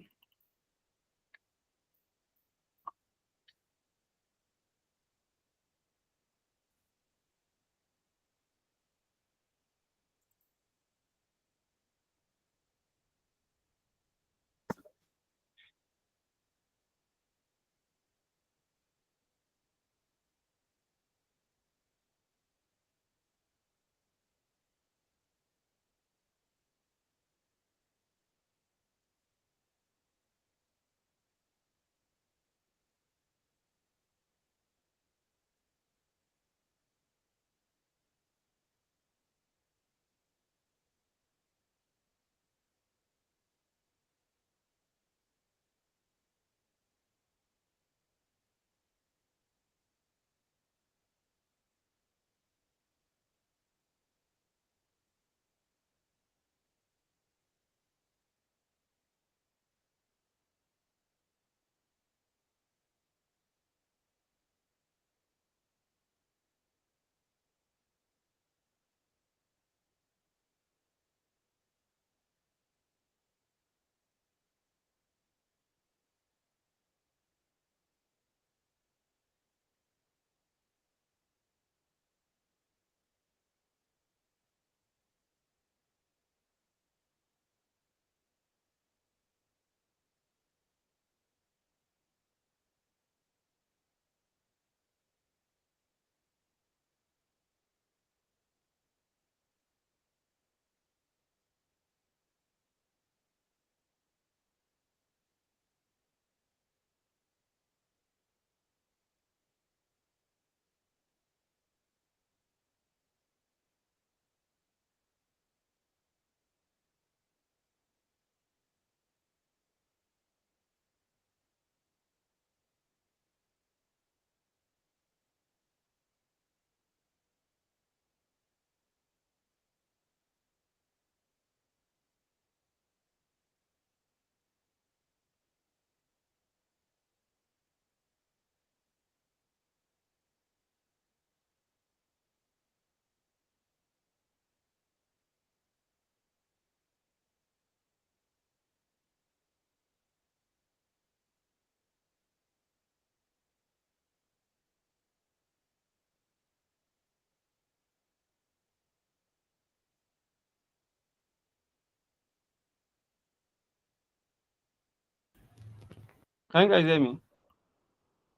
Can you guys hear me?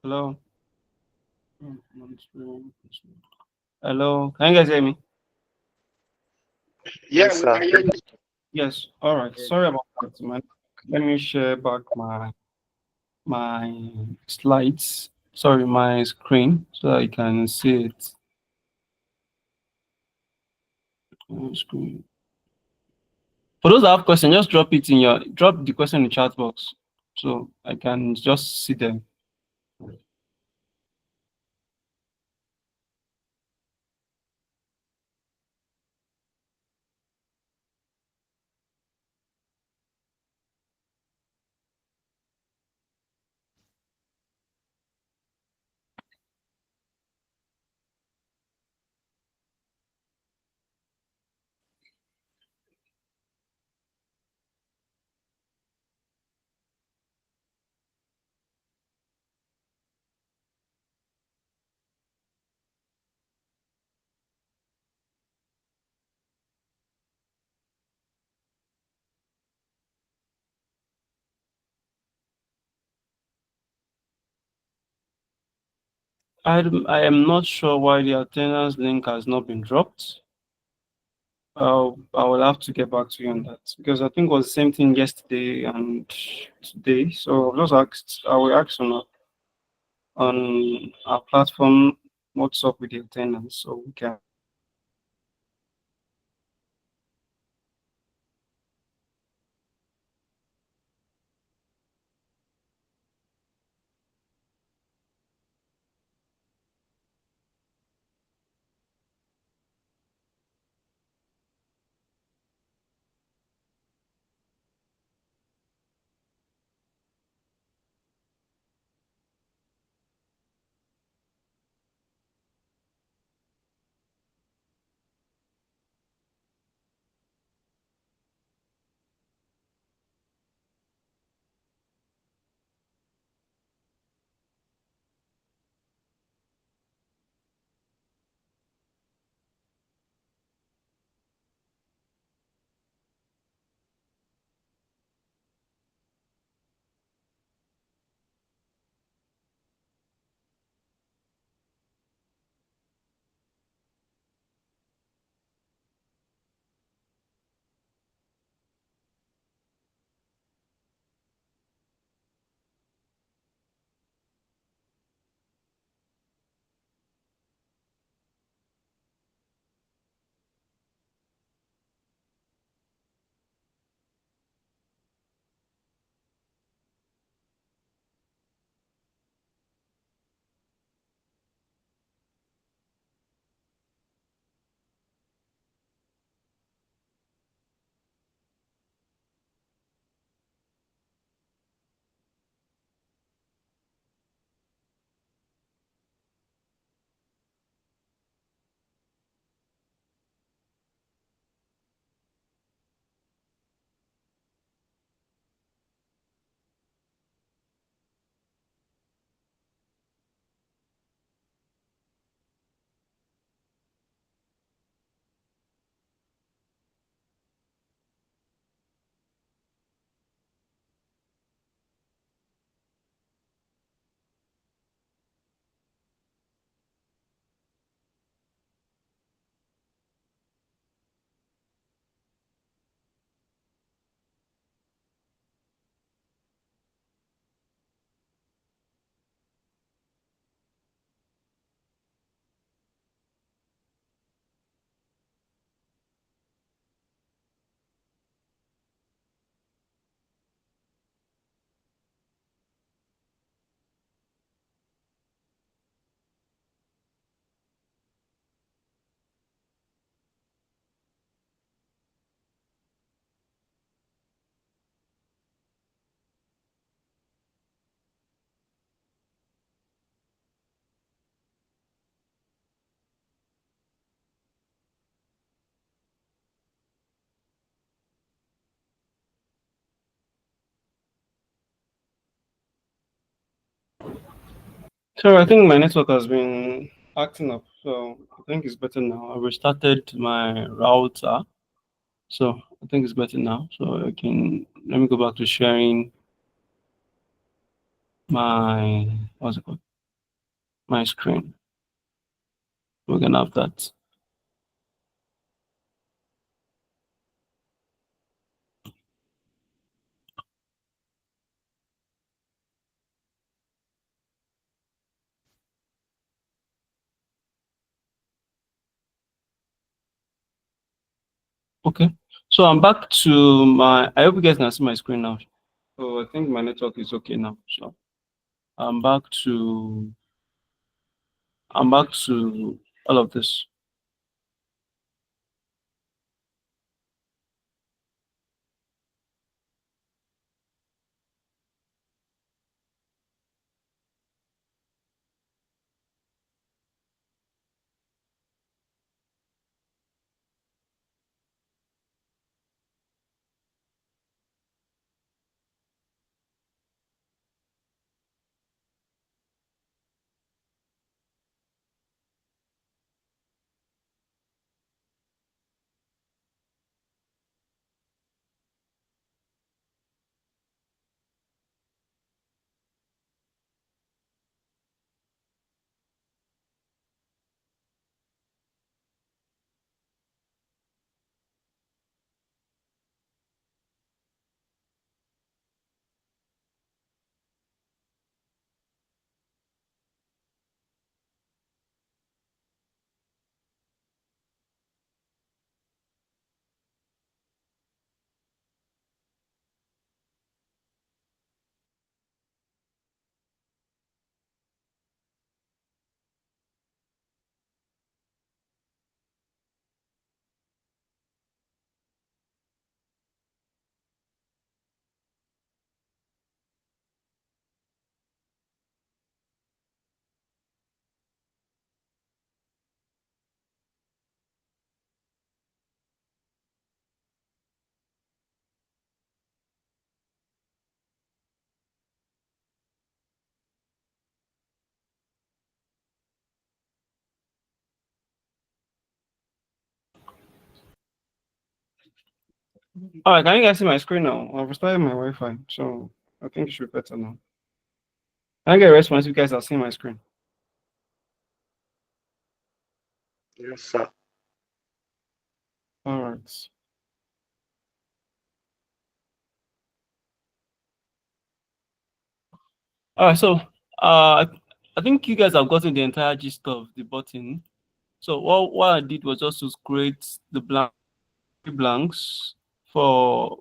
Hello? Hello? Can you guys hear me? Yes, sir. Yes. All right. Sorry about that, man. Let me share back my slides. Sorry, my screen, so that you can see it. Screen. For those that have questions, just drop the question in the chat box, so I can just see them. I am not sure why the attendance link has not been dropped. I will have to get back to you on that, because I think it was the same thing yesterday and today. So I will ask on our platform what's up with the attendance, so we can. So I think my network has been acting up, so I think it's better now. I restarted my router, so I think it's better now. So I can let me go back to sharing my, what's it called? My screen. We're gonna have that. Okay. So I'm back to my, I hope you guys can see my screen now. So I think my network is okay now. So I'm back to, I'm back to all of this. All right, can you guys see my screen now? I've restarted my Wi-Fi, so I think it should be better now. Can I get a response if you guys are seeing my screen? Yes, sir. All right. All right, so I think you guys have gotten the entire gist of the button. So what I did was just to create the blanks for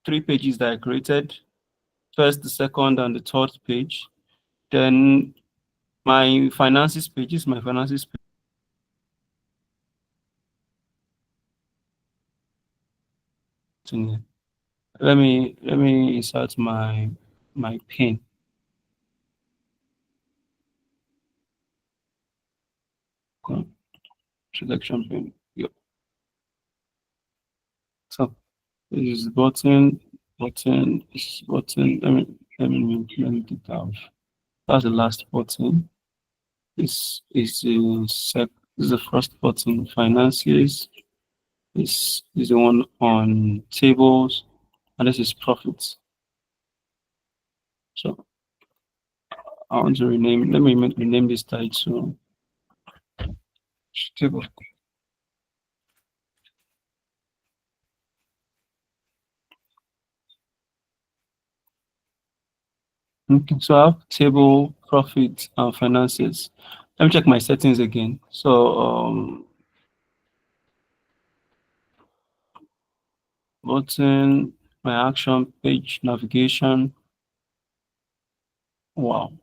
3 pages that I created. First, the second, and the third page. Then my finances page is my finances page. Let me insert my pin. Selection pin. Yep. So this is button, button, this button. Let me take that off. That's the last button. This is this is the first button, finances. This is the one on tables, and this is profits. So I want to rename. Let me rename this title table. Okay, so I have table, profit, and finances. Let me check my settings again. So button, my action page, navigation. Wow.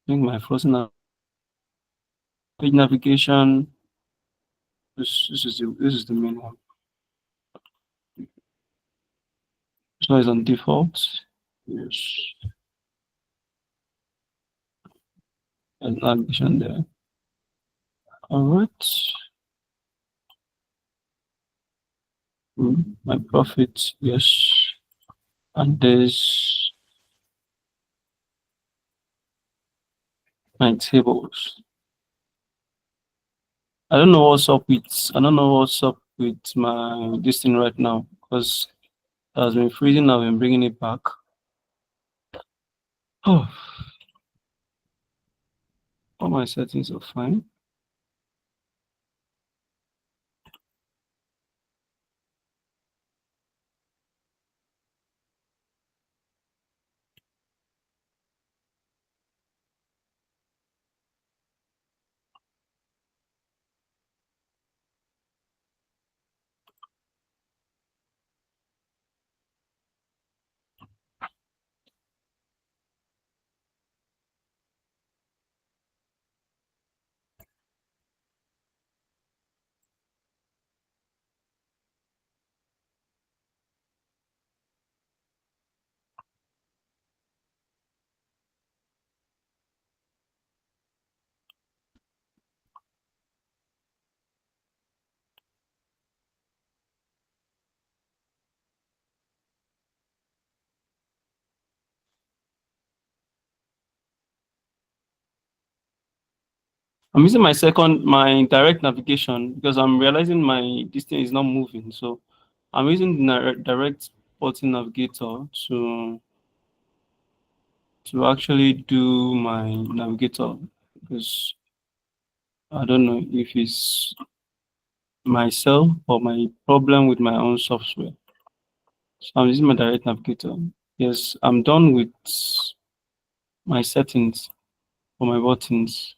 I think my frozen page navigation. This is the main one. So it's on default. Yes. And navigation there. All right. My profit, yes. And there's my tables. I don't know what's up with my this thing right now because it has been freezing. I've been bringing it back. Oh, all my settings are fine. I'm using my direct navigation because I'm realizing my this thing is not moving. So I'm using the direct button navigator to actually do my navigator because I don't know if it's myself or my problem with my own software. So I'm using my direct navigator. Yes, I'm done with my settings for my buttons.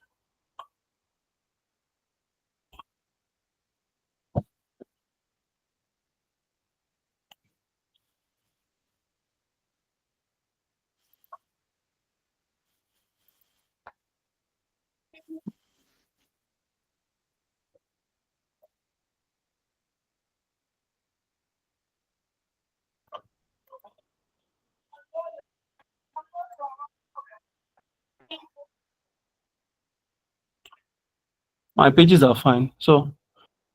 My pages are fine. So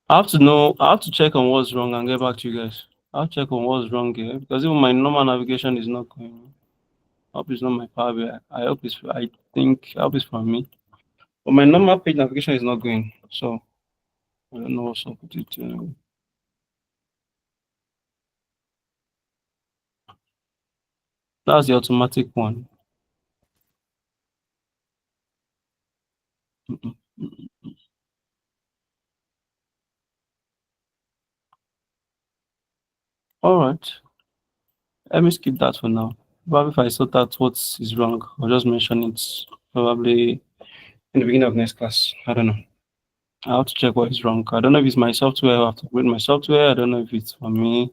I have to check on what's wrong and get back to you guys. I'll check on what's wrong here because even my normal navigation is not going. I hope it's not my Power BI. I hope it's from me. But my normal page navigation is not going. So I don't know what's up with it. That's the automatic one. Mm-mm. All right. Let me skip that for now. Probably if I sort out what is wrong, I'll just mention it probably in the beginning of next class. I don't know. I have to check what is wrong. I don't know if it's my software. I have to upgrade my software. I don't know if it's for me.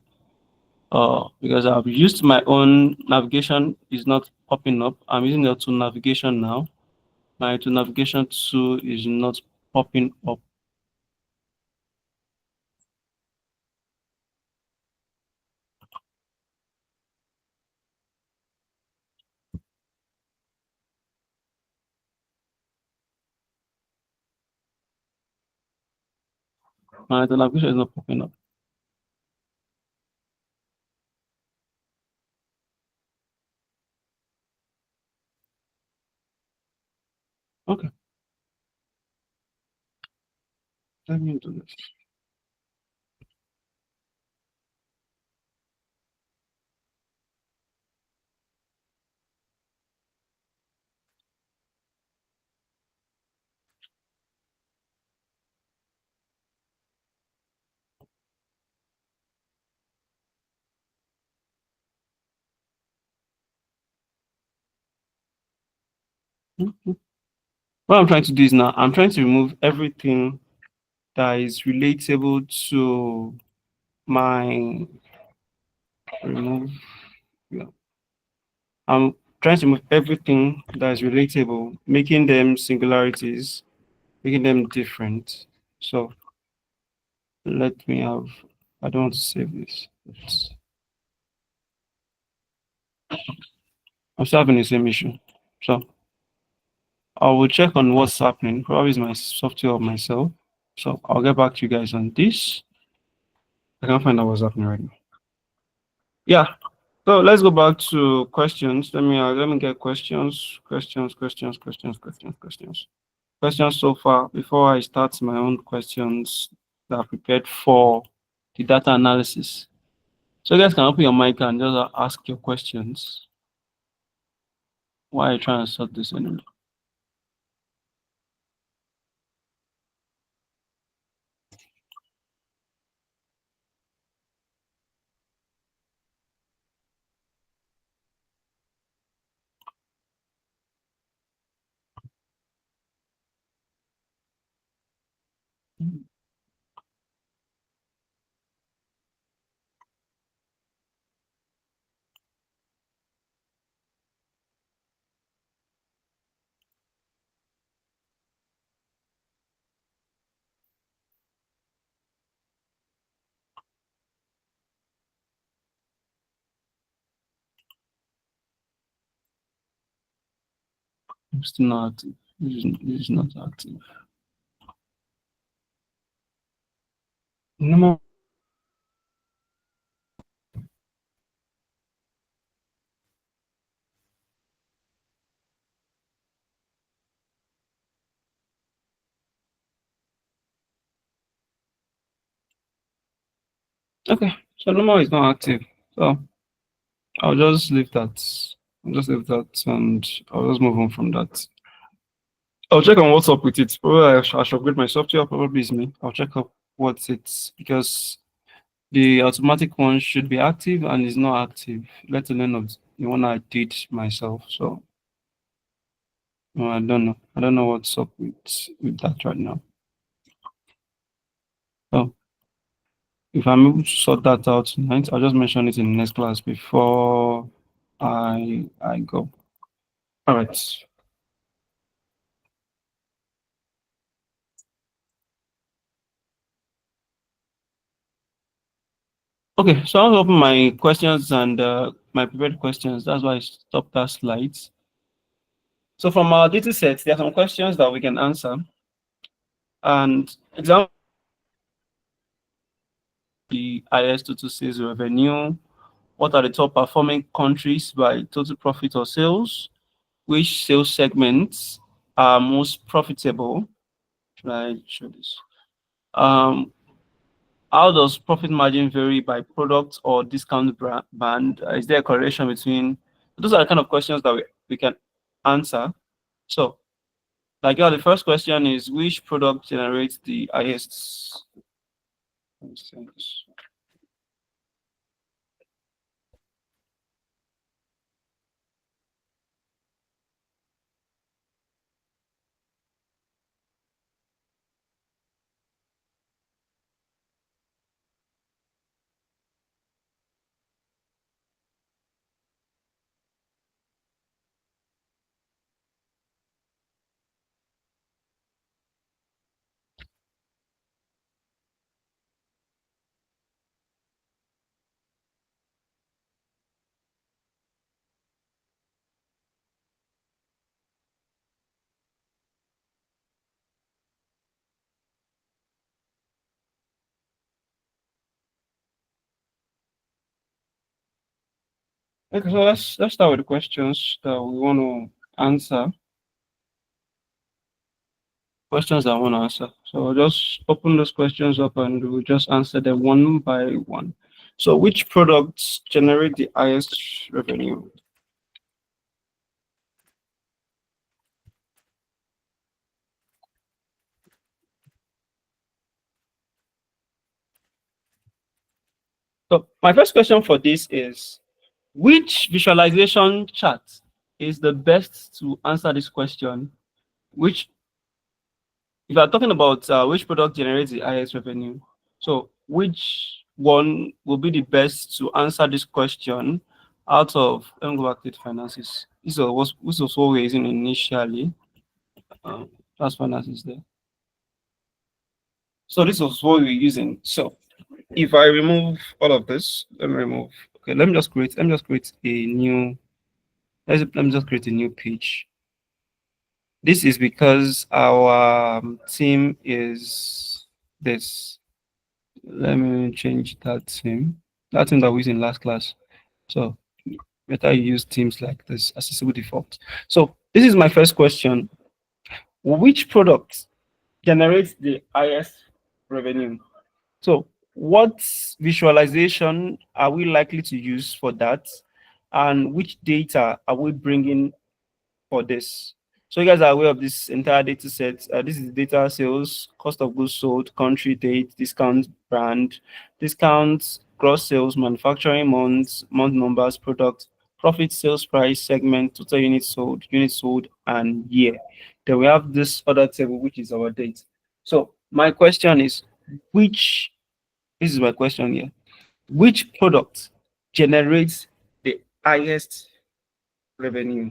Because I've used my own navigation is not popping up. I'm using the auto navigation now. My auto navigation tool is not popping up. My auto navigation is not popping up. Okay, let me do this. Mhm. What I'm trying to do is now I'm trying to remove everything that is relatable to my remove. Yeah. I'm trying to remove everything that is relatable, making them singularities, making them different. So let me have. I don't want to save this. I'm still having the same issue. So I will check on what's happening. Probably it's my software or myself. So I'll get back to you guys on this. I can't find out what's happening right now. Yeah. So let's go back to questions. Let me get questions so far before I start my own questions that I've prepared for the data analysis. So you guys can open your mic and just ask your questions. Why are you trying to sort this in? I'm still not active. This is not active. No more. Okay, so no more is not active. So I'll just leave that. I'll just leave that and I'll just move on from that. I'll check on what's up with it. Probably I should upgrade my software. Probably is me. I'll check up what's it because the automatic one should be active and is not active. Let alone of the one I did myself. So no, I don't know. I don't know what's up with that right now. So if I'm able to sort that out tonight, I'll just mention it in the next class before I go. All right. Okay, so I'll open my questions and my prepared questions. That's why I stopped that slides. So from our data sets, there are some questions that we can answer. And example, the IS226 revenue. What are the top performing countries by total profit or sales? Which sales segments are most profitable? Should I show this? How does profit margin vary by product or discount band? Is there a correlation between? Those are the kind of questions that we can answer. So, like the first question is which product generates the highest? Okay, so let's start with the questions that we want to answer. Questions that I want to answer. So I'll just open those questions up and we'll just answer them one by one. So which products generate the highest revenue? So my first question for this is, which visualization chart is the best to answer this question? Which, if you are talking about which product generates the highest revenue, so which one will be the best to answer this question out of, let me go back to the finances. This was what we're using initially. That's finances there. So this was what we're using. So if I remove all of this, let me just create a new, let me just create a new page. This is because our team is this. Let me change that team. That team that we used in last class. So better you use themes like this, accessible default. So this is my first question. Which product generates the highest revenue? So what visualization are we likely to use for that? And which data are we bringing for this? So you guys are aware of this entire data set. This is data: sales, cost of goods sold, country, date, discount, brand, discounts, gross sales, manufacturing months, month numbers, product, profit, sales price, segment, total units sold, and year. Then we have this other table, which is our date. So my question is, this is my question here. Which product generates the highest revenue?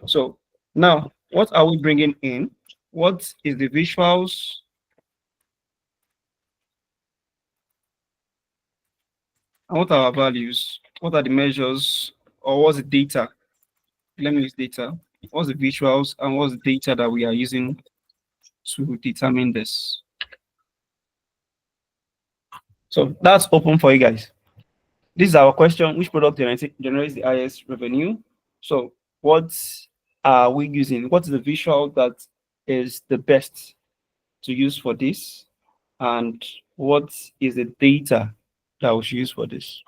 So now, what are we bringing in? What is the visuals? And what are our values? What are the measures? Or what's the data? Let me use data. What's the visuals and what's the data that we are using to determine this? So that's open for you guys. This is our question. Which product generates the highest revenue? So what are we using? What is the visual that is the best to use for this? And what is the data that we should use for this?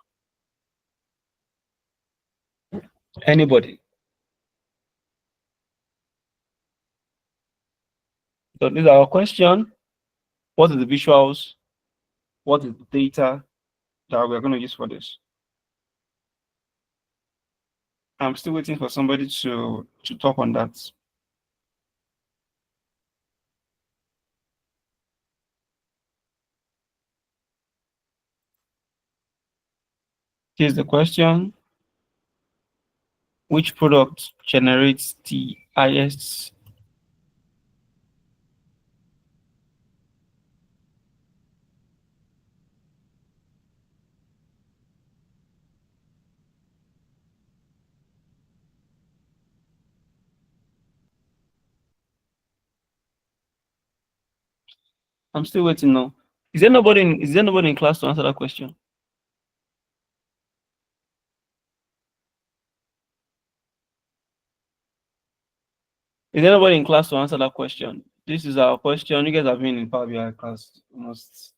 Anybody? So this is our question. What is the visuals? What is the data that we're going to use for this? I'm still waiting for somebody to talk on that. Here's the question. Which product generates the highest? I'm still waiting now. Is there nobody in class to answer that question? Is there nobody in class to answer that question? This is our question. You guys have been in Power BI class almost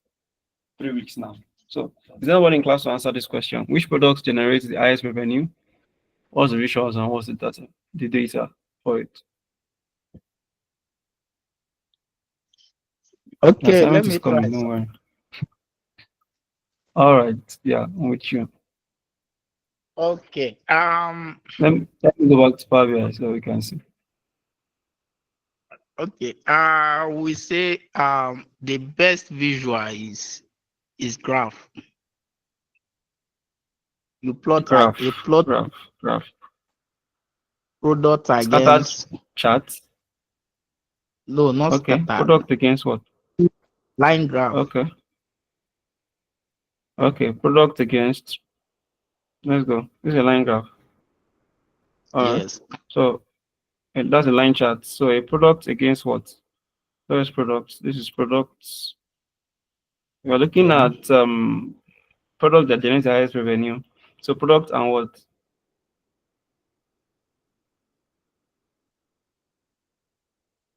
3 weeks now. So is there nobody in class to answer this question? Which product generates the highest revenue? What's the visuals and what's the data for it? Okay, let Assignment me is try. coming, don't worry. All right, yeah, I'm with you. Okay. Let me go back to Power BI so we can see. Okay. We say the best visual is graph. You plot Graph, you plot graph. product Scattered against chart. no, not Okay, scattered. product against what? Line graph. Okay. Okay, product against. Let's go. This is a line graph. All right. Yes. So that's a line chart. So a product against what? First products. This is products. We are looking Yeah. at product that generates the highest revenue. So product and what?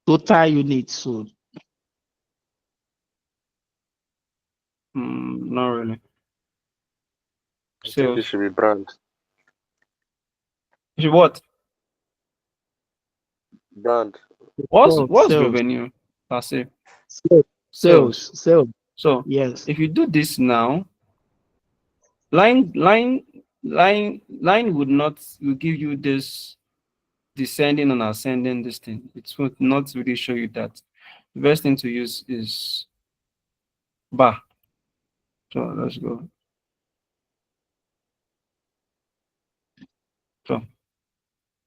Total units sold. Not really. I think it Sales. should be brand. It should what? Brand. What's Sales. revenue per se? Sales. Sales. So Yes. if you do this now, line will give you this descending and ascending this thing. It will not really show you that. The best thing to use is bar. So let's go. So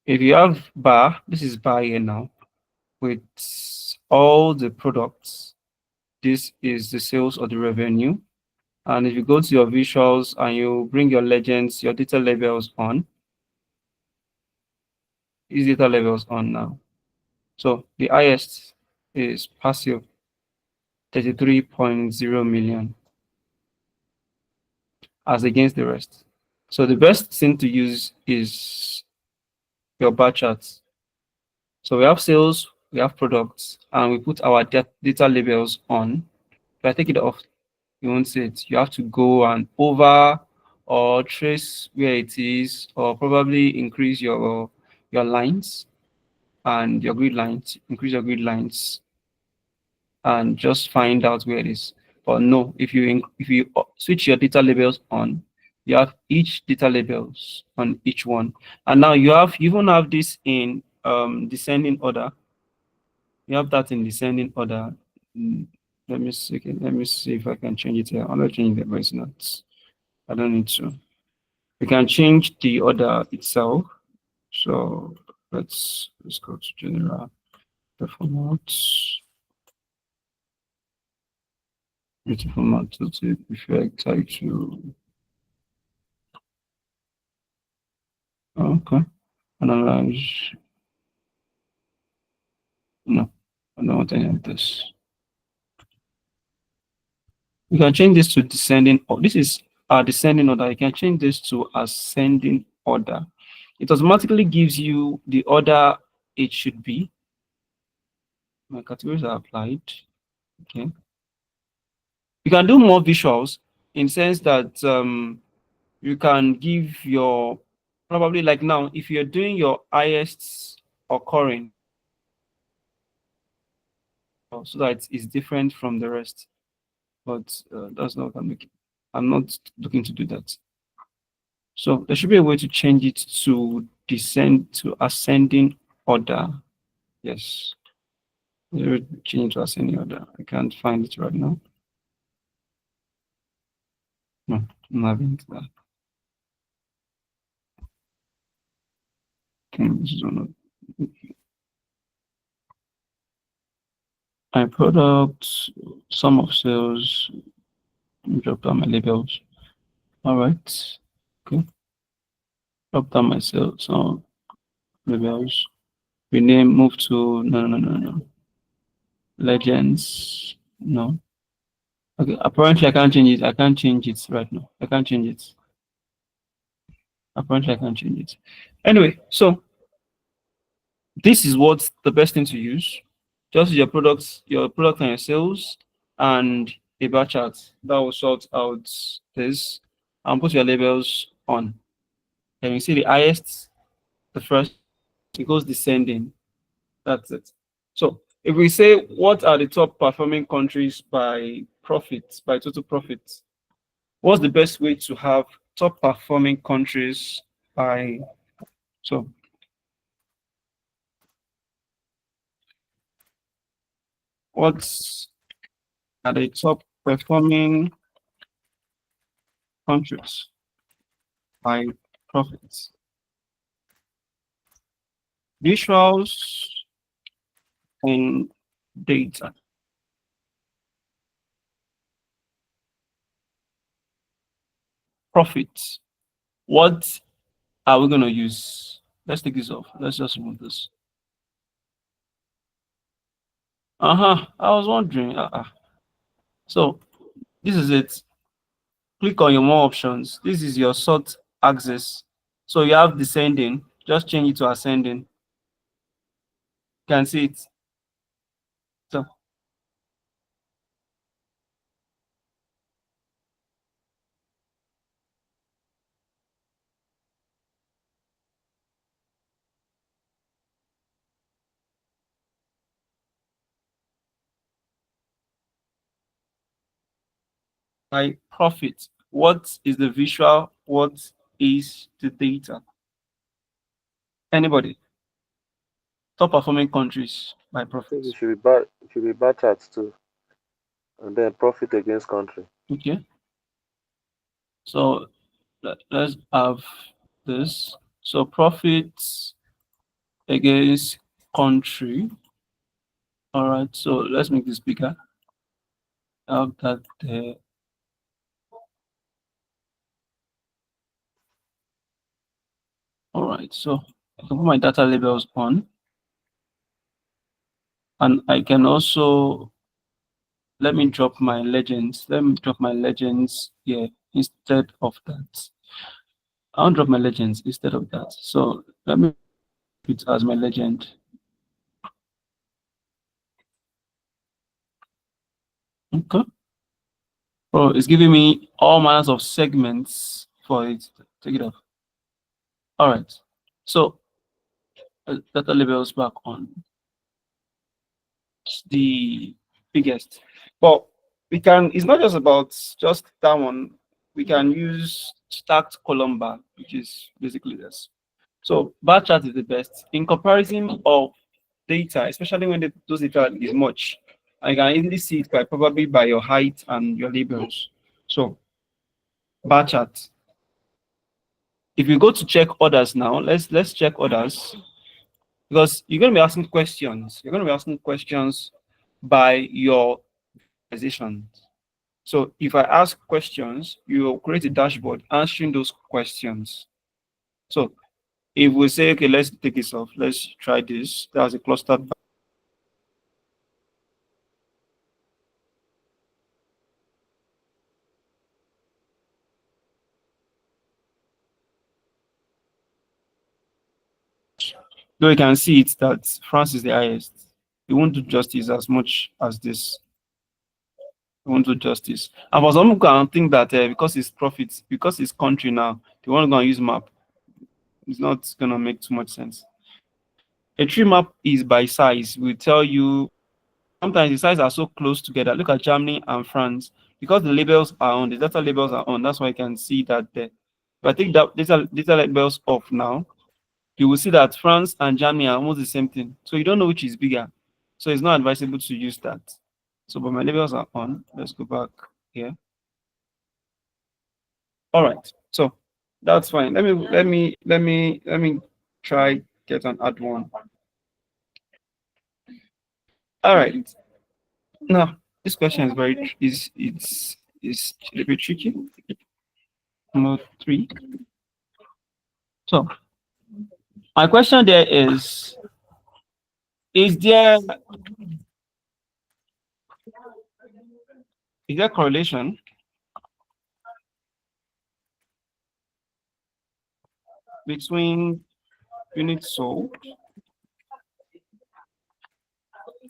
if you have bar, this is bar here now with all the products. This is the sales or the revenue. And if you go to your visuals and you bring your legends, your data labels on, these data labels on now. So the highest is passive, 33.0 million as against the rest. So the best thing to use is your bar charts. So we have sales, we have products, and we put our data labels on. If I take it off, you won't see it. You have to go and over or trace where it is, or probably increase your lines and your grid lines, increase your grid lines, and just find out where it is. But no, if you switch your data labels on, you have each data labels on each one, and now you even have this in descending order. You have that in descending order. Let me see. Let me see if I can change it here. I'm not changing it, but it's not. I don't need to. We can change the order itself. So let's go to general performance. Beautiful multitude effect type 2. Okay. Analyze. No, I don't want any of this. You can change this to descending. This is descending order. You can change this to ascending order. It automatically gives you the order it should be. My categories are applied. Okay. You can do more visuals in the sense that you can give your, probably like now, if you're doing your highest occurring, so that it's different from the rest. But that's not what I'm looking. I'm not looking to do that. So there should be a way to change it to descend to ascending order. Yes. Change to ascending order. I can't find it right now. No, I'm not into that. Okay, this is one of my products, sum of sales, drop down my labels. All right. Okay. Drop down my sales, so labels. Rename, move to no. Legends. No. Okay. Apparently I can't change it. I can't change it right now. I can't change it. Apparently I can't change it. Anyway, so this is what's the best thing to use. Just your products, and your sales, and a bar chart that will sort out this, and put your labels on. And you see the highest, the first, it goes descending. That's it. So if we say what are the top performing countries by profit, by total profit, what's the best way to have top performing countries by, so what's are the top performing countries by profits? Visuals and data. Profits. What are we going to use? Let's take this off. Let's just remove this. I was wondering. So this is it. Click on your more options. This is your sort axis. So you have descending. Just change it to ascending. You can see it. So by profit, what is the visual? What is the data? Anybody? Top performing countries by I think profit. it should be bar charts too, and then profit against country. Okay. So let's have this. So profits against country. All right. So let's make this bigger. Have that there. All right. So I can put my data labels on, and I can also let me drop my legends. Let me drop my legends here instead of that. I'll drop my legends instead of that. So let me put it as my legend. Okay. Oh, it's giving me all manners of segments for it. Take it off. All right. So data labels back on. It's the biggest. But we can, it's not just about just that one. We can use stacked column bar, which is basically this. So bar chart is the best in comparison of data, especially when those data is much. I can easily see it by probably by your height and your labels. So bar chart. If you go to check orders now, let's check orders, because you're going to be asking questions. You're going to be asking questions by your organization. So if I ask questions, you will create a dashboard answering those questions. So if we say, okay, let's take this off, let's try this. That's a clustered. Though you can see it that France is the highest. It won't do justice as much as this. It won't do justice. And for some people, I think that because it's profits, because it's country now, they want to go and use map. It's not going to make too much sense. A tree map is by size. Will tell you sometimes the sizes are so close together. Look at Germany and France. Because the labels are on, the data labels are on, that's why you can see that there. If I take that data labels off now, you will see that France and Germany are almost the same thing. So you don't know which is bigger. So it's not advisable to use that. So but my labels are on. Let's go back here. All right. So that's fine. Let me try get an add one. All right. Now this question is very is a little bit tricky. Number 3. So my question there is there correlation between units sold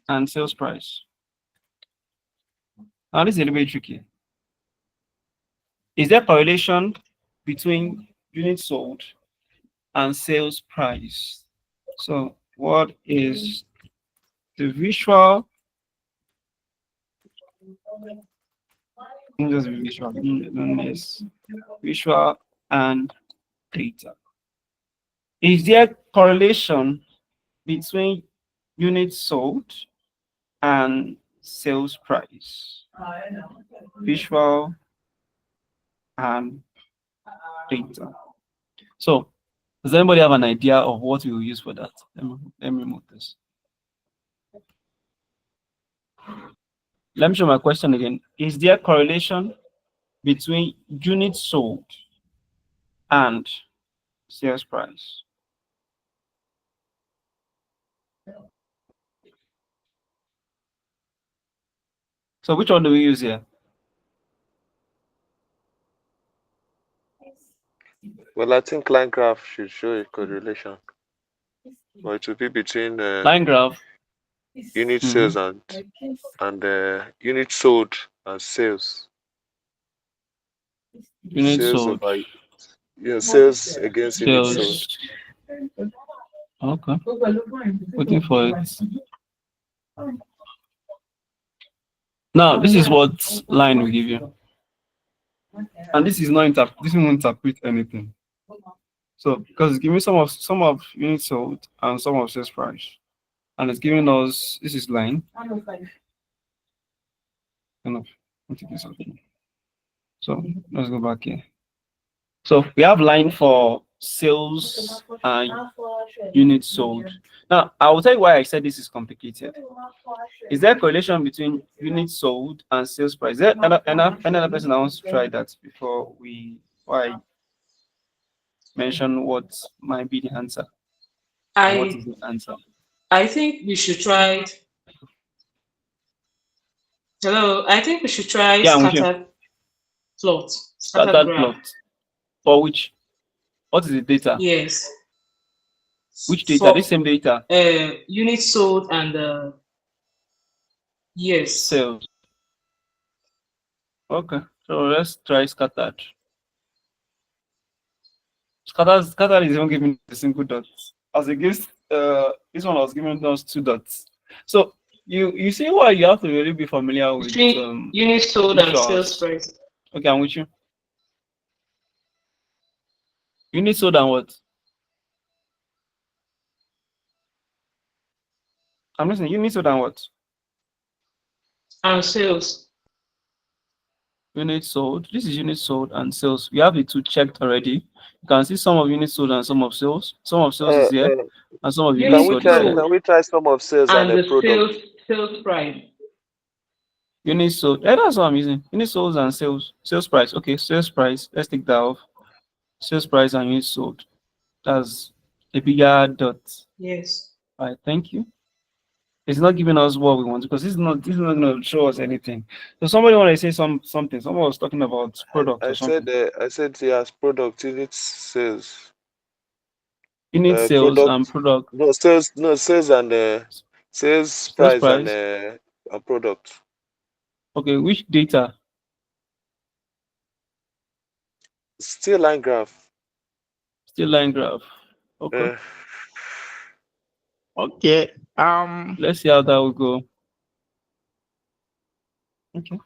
and sales price? Now this is a little bit tricky. Is there correlation between units sold and sales price? So what is the visual? Just visual and data. Is there correlation between units sold and sales price? Visual and data. So does anybody have an idea of what we will use for that? Let me remove this. Let me show my question again. Is there correlation between units sold and sales price? So which one do we use here? Well, I think line graph should show a correlation. Or it will be between Line graph. unit sales and unit sold and sales. Unit Sales sold. Sales against unit sold. Sales. Okay. Waiting for it. Now this is what line will give you. And this is not this won't interpret anything. So because it's giving some of units sold and some of sales price. And it's giving us this is line. Enough. So let's go back here. So we have line for sales and units sold. Now I will tell you why I said this is complicated. Is there a correlation between units sold and sales price? Is there another person that wants to try that before I mention what might be the answer? And what is the answer? I think we should try. Hello, I think we should try Yeah, I'm with you. scattered plot. Scattered graph. plot. For which? What is the data? Yes. Which data? For This same data. units sold and yes. Sales. Okay. So let's try scattered. Scattered is even giving a single dot. As against this one was giving us 2 dots. So you see why you have to really be familiar with Between units sold and sales visuals. price. Okay, I'm with you. Unit sold and what? I'm listening. Unit sold and what? And sales. Units sold. This is units sold and sales. We have the two checked already. You can see some of units sold and some of sales. Some of sales is here, and some of units Units sold is here. Can we try some of sales and and a the product? sales price. Units sold. Yeah, that's what I'm using. Units sold and sales price. Okay, sales price. Let's take that off. Sales price and units sold. That's a bigger dot. Yes. All right, thank you. It's not giving us what we want because this is not going to show us anything. So somebody want to say something. Someone was talking about product or something. I said yes, product unit sales. Unit sales and product. No sales and sales price and product. Okay, which data? Still line graph. Still line graph. Okay. Okay. Let's see how that will go. Okay.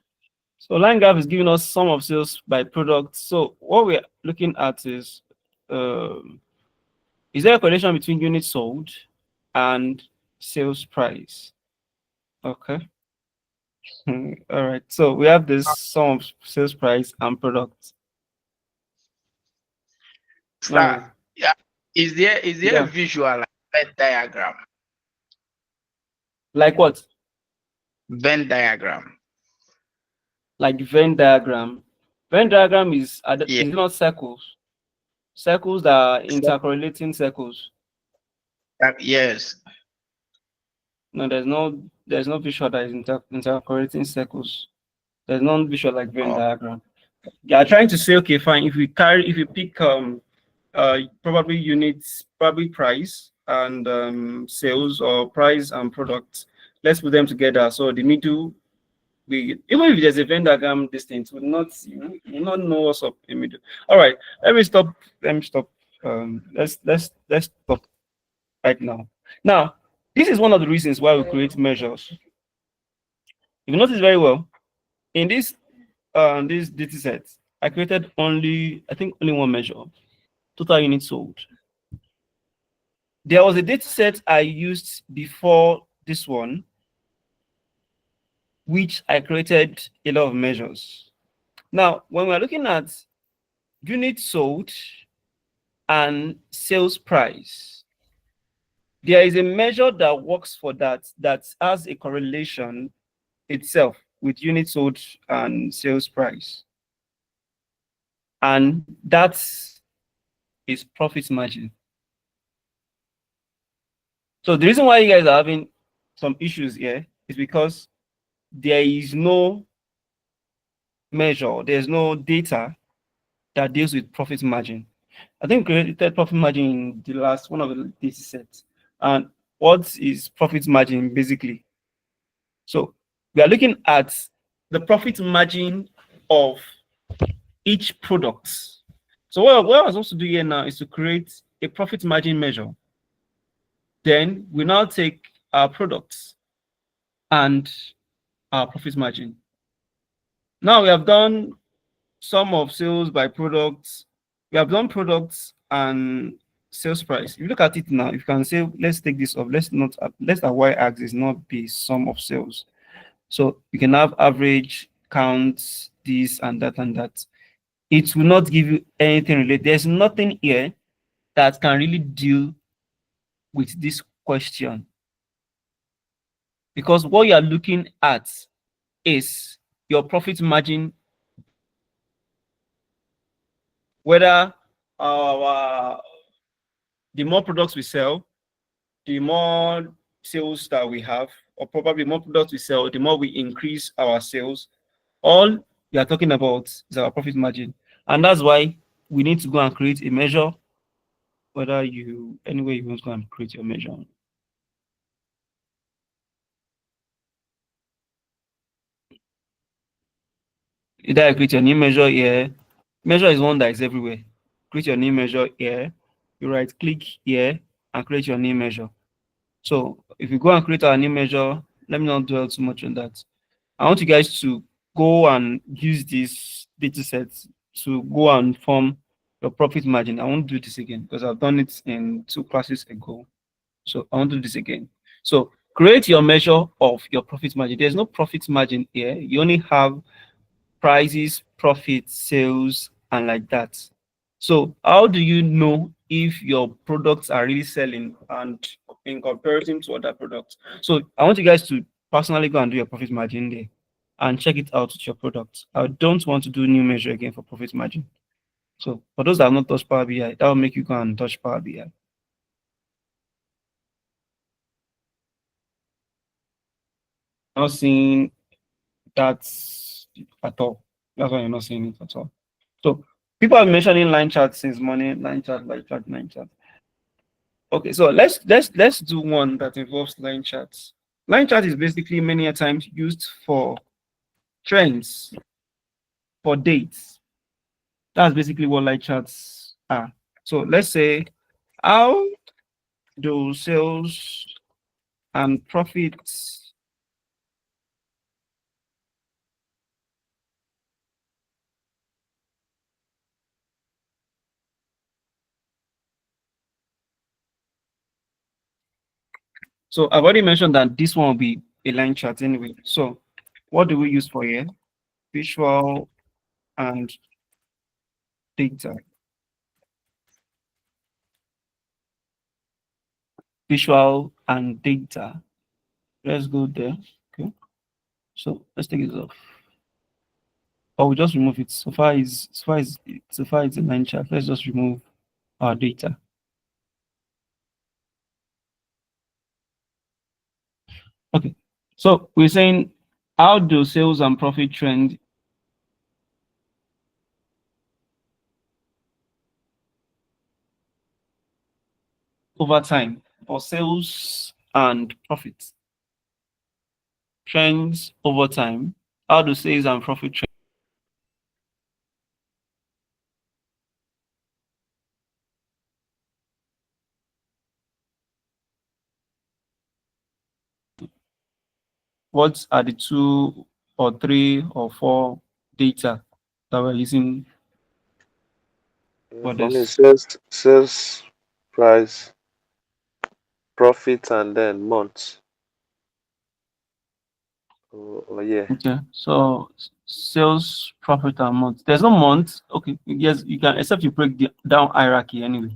So line graph is giving us sum of sales by product. So what we're looking at is there a correlation between units sold and sales price? Okay. All right. So we have this sum of sales price and product. Sir, yeah. Is there Yeah. a visual like Venn diagram? Like what? Venn diagram. Like Venn diagram. Venn diagram is Yeah. not circles. Circles that are intercorrelating circles. Yes. No, there's no visual that is intercorrelating circles. There's no visual like Venn diagram. They are trying to say, okay, fine. If you pick probably units, probably price and sales, or price and product, let's put them together. So the middle, even if there's a Venn diagram distance, you will not know what's up in the middle. All right, let me stop. Let's stop right now. Now, this is one of the reasons why we create measures. If you notice very well, in this data set, I created only one measure: total units sold. There was a data set I used before this one, which I created a lot of measures. Now, when we're looking at units sold and sales price, there is a measure that works for that has a correlation itself with units sold and sales price. And that is profit margin. So the reason why you guys are having some issues here is because there is no measure, there's no data that deals with profit margin. I think we created profit margin in the last one of the data sets. And what is profit margin basically? So we are looking at the profit margin of each product. So what I'm supposed to do here now is to create a profit margin measure. Then we now take our products and our profit margin. Now we have done sum of sales by products. We have done products and sales price. If you look at it now, you can say, let's take this off. Let's our y-axis not be sum of sales. So you can have average, counts, this and that and that. It will not give you anything related. There's nothing here that can really deal with this question. Because what you are looking at is your profit margin, whether the more products we sell, the more sales that we have, or probably more products we sell, the more we increase our sales. All we are talking about is our profit margin. And that's why we need to go and create a measure whether anyway you want to go and create your measure. Either I create your new measure here. Measure is one that is everywhere. Create your new measure here. You right click here and create your new measure. So if you go and create our new measure, let me not dwell too much on that. I want you guys to go and use this data set to go and form your profit margin. I won't do this again because I've done it in 2 classes ago. So I won't do this again. So create your measure of your profit margin. There's no profit margin here. You only have prices, profits, sales, and like that. So how do you know if your products are really selling and in comparison to other products? So I want you guys to personally go and do your profit margin there and check it out with your products. I don't want to do new measure again for profit margin. So for those that have not touched Power BI, that will make you go and touch Power BI. Not seeing that at all. That's why you're not seeing it at all. So people are mentioning line chart since morning, line chart, line chart, line chart. Okay, so let's do one that involves line charts. Line chart is basically many a times used for trends, for dates. That's basically what line charts are. So let's say, how do sales and profits so I've already mentioned that this one will be a line chart anyway. So what do we use for here? Visual and data. Visual and data. Let's go there. Okay. So let's take it off. Or we just remove it. So far is a line chart. Let's just remove our data. Okay. So we're saying, how do sales and profit trend over time for sales and profits? Trends over time. How do sales and profit trend? What are the 2 or 3 or 4 data that we're using for For me, this? sales price, profit, and then months. Yeah. Okay, so sales, profit, and month. There's no month. Okay, yes, you can, except you break down hierarchy anyway.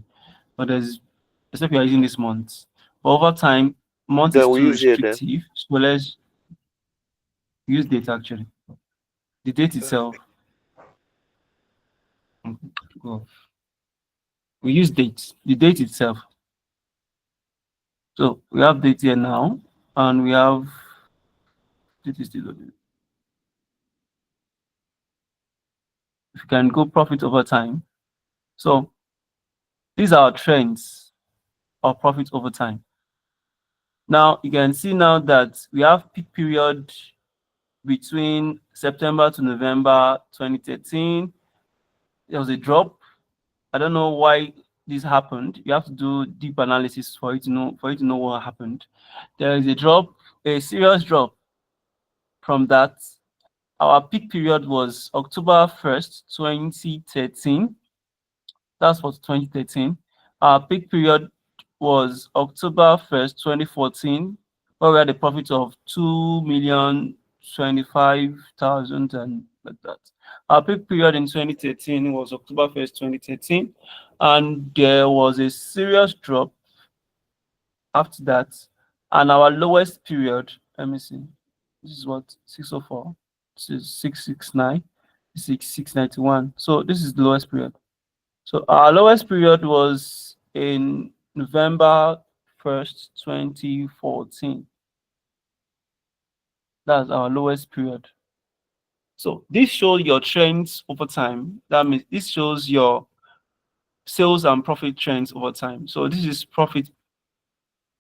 But except you are using this month. But over time, month is Then we too use here then. restrictive. So let's use date actually. The date itself. Go. We use date. The date itself. So we have date here now, and we have date is still loading. If you can go profit over time. So these are our trends of profit over time. Now you can see now that we have peak period between September to November 2013. There was a drop. I don't know why this happened. You have to do deep analysis for you to know what happened. There is a drop, a serious drop from that. Our peak period was October 1st, 2013. That's for 2013. Our peak period was October 1st, 2014, where we had a profit of 2,025,000 and like that. Our peak period in 2013 was October 1st, 2013, and there was a serious drop after that. And our lowest period, let me see, this is what 604, this is 669, 691. So this is the lowest period. So our lowest period was in November 1st, 2014. That's our lowest period. So this shows your trends over time. That means this shows your sales and profit trends over time. So this is profit.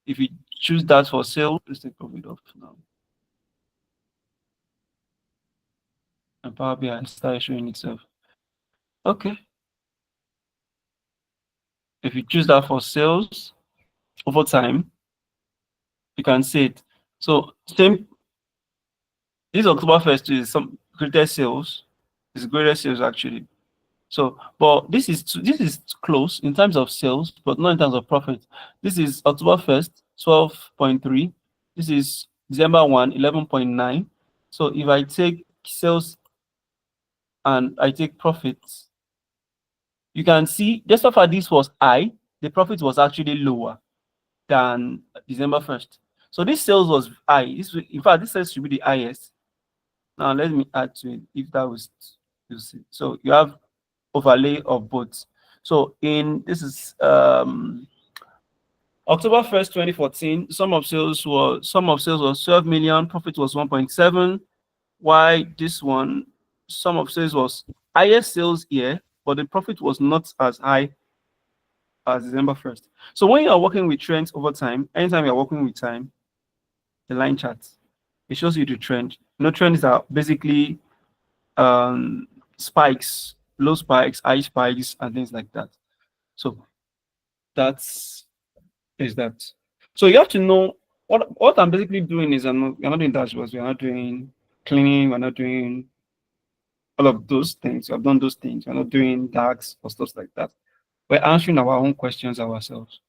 If you choose that for sale, let's take profit off now. And Power BI start showing itself. Okay. If you choose that for sales over time, you can see it. So same. This October 1st is some greatest sales. It's greatest sales actually. So, but this is close in terms of sales, but not in terms of profit. This is October 1st, 12.3. This is December 1, 11.9. So if I take sales and I take profits, you can see just after this was high, the profit was actually lower than December 1st. So this sales was high. In fact, this sales should be the highest. Now let me add to it if that was you see. So you have overlay of both. So in this is October 1st, 2014, sum of sales was 12 million, profit was 1.7. Why this one, sum of sales was highest sales here, but the profit was not as high as December 1st. So when you are working with trends over time, anytime you're working with time, the line charts, it shows you the trend. Trends are basically spikes, low spikes, high spikes, and things like that. So that's that. So you have to know what I'm basically doing is we're not doing dashboards, we're not doing cleaning, we're not doing all of those things. I've done those things. We're not doing DAX or stuff like that. We're answering our own questions ourselves.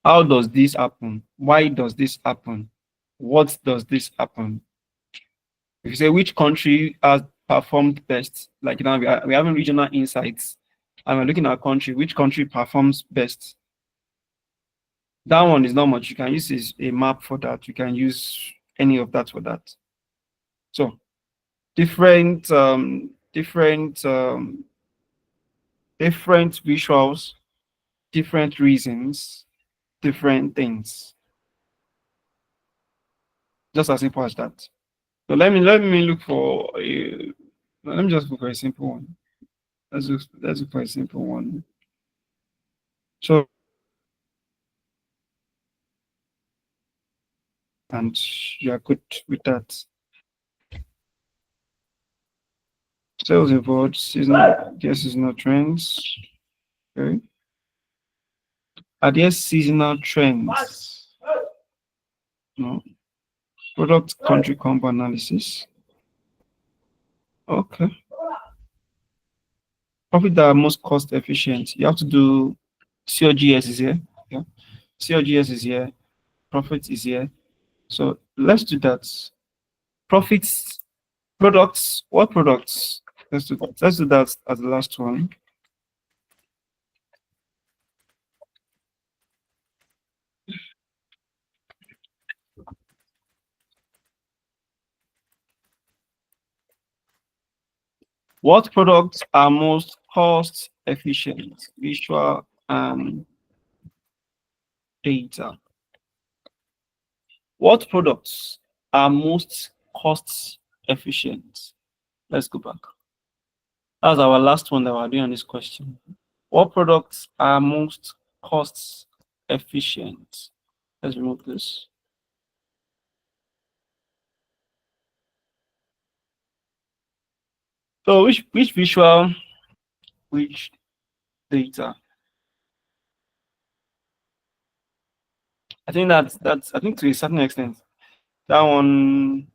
How does this happen? Why does this happen? What does this happen? If you say which country has performed best, like now we're having regional insights and we're looking at country, which country performs best. That one is not much. You can use a map for that. You can use any of that for that. So different visuals, different reasons, different things. Just as simple as that. So let me look for a. Let me just look for a simple one. Let's look for a simple one. So and you are good with that. Sales involved seasonal trends. Okay. Are there seasonal trends? No. Product country combo analysis. Okay. Profit that are most cost efficient. You have to do COGS is here. Yeah. COGS is here. Profit is here. So let's do that. Profits, products. What products? Let's do that. Let's do that as the last one. What products are most cost efficient? Visual and data. What products are most cost efficient? Let's go back. That's our last one that we're doing on this question. What products are most cost efficient? Let's remove this. So which visual, which data? I think I think to a certain extent, that one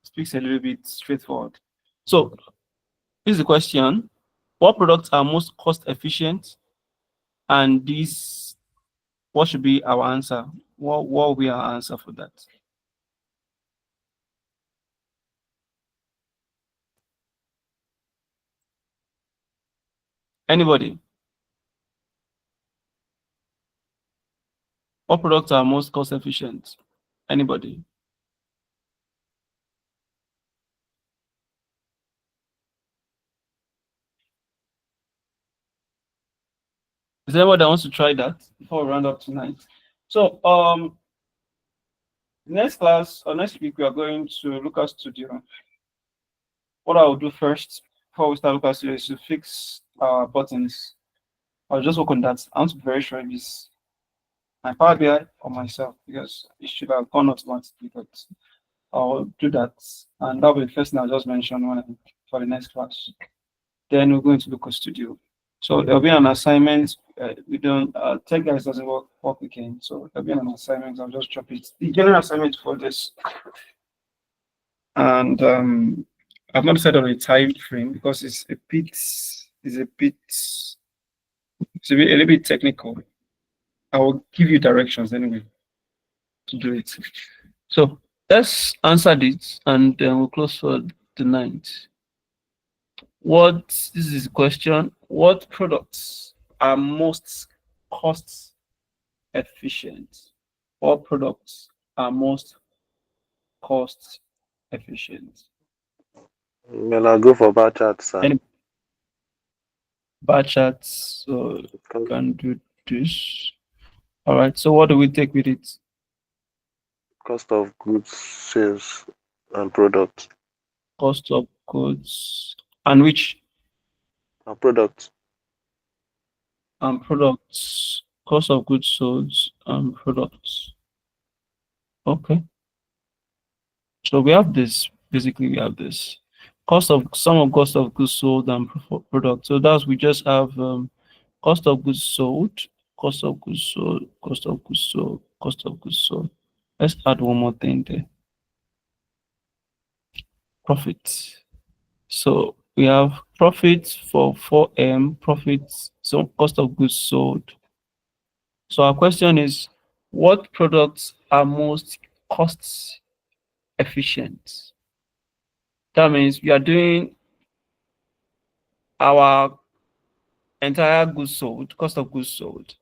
speaks a little bit straightforward. So here's the question. What products are most cost efficient? And this, what should be our answer? What will be our answer for that? Anybody? What products are most cost efficient? Anybody? Is there anyone that wants to try that before we round up tonight? So next class or next week we are going to Lucas Studio. What I will do first before we start Lucas Studio is to fix our buttons. I'll just work on that. I want to be very sure if it's my Power BI or myself because it should have gone automatically, but I'll do that. And that'll be the first thing I'll just mention for the next class. Then we're going to look at studio. So there'll be an assignment. We don't tech guys doesn't work weekend. So there'll be an assignment. I'll just drop it. The general assignment for this. And I've not set on a time frame because it's a little bit technical. I will give you directions anyway to do it. So let's answer this and then we'll close for the night. This is the question. What products are most cost efficient? What products are most cost efficient? Well, I'll go for bar charts. Any bar charts, so can do this. All right. So what do we take with it? Cost of goods, sales, and products. Cost of goods and which? And products. And products. Cost of goods sold and products. Okay. So we have this. Basically, we have this. Cost of cost of goods sold and product. So that's we just have cost of goods sold, cost of goods sold, cost of goods sold, cost of goods sold. Let's add one more thing there. Profit. So we have profit for 4M, profits, so cost of goods sold. So our question is, what products are most cost efficient? That means we are doing our entire goods sold, cost of goods sold,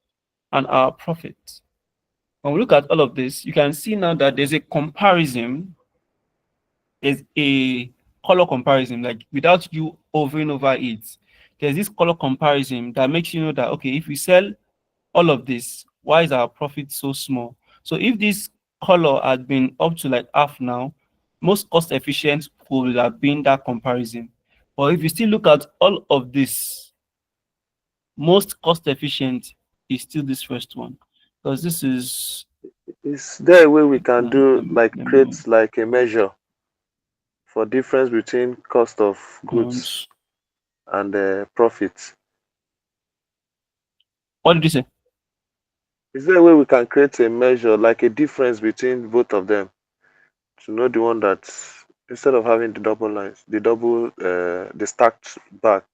and our profit. When we look at all of this, you can see now that there's a comparison, there's a color comparison, like without you hovering over it, there's this color comparison that makes you know that, okay, if we sell all of this, why is our profit so small? So if this color had been up to like half now, most cost efficient would have been that comparison. But if you still look at all of this, most cost efficient is still this first one, because this is. Is there a way we can do create like a measure for difference between cost of goods and profits? What did you say? Is there a way we can create a measure, like a difference between both of them, to know the one that instead of having the double lines, the stacked bar?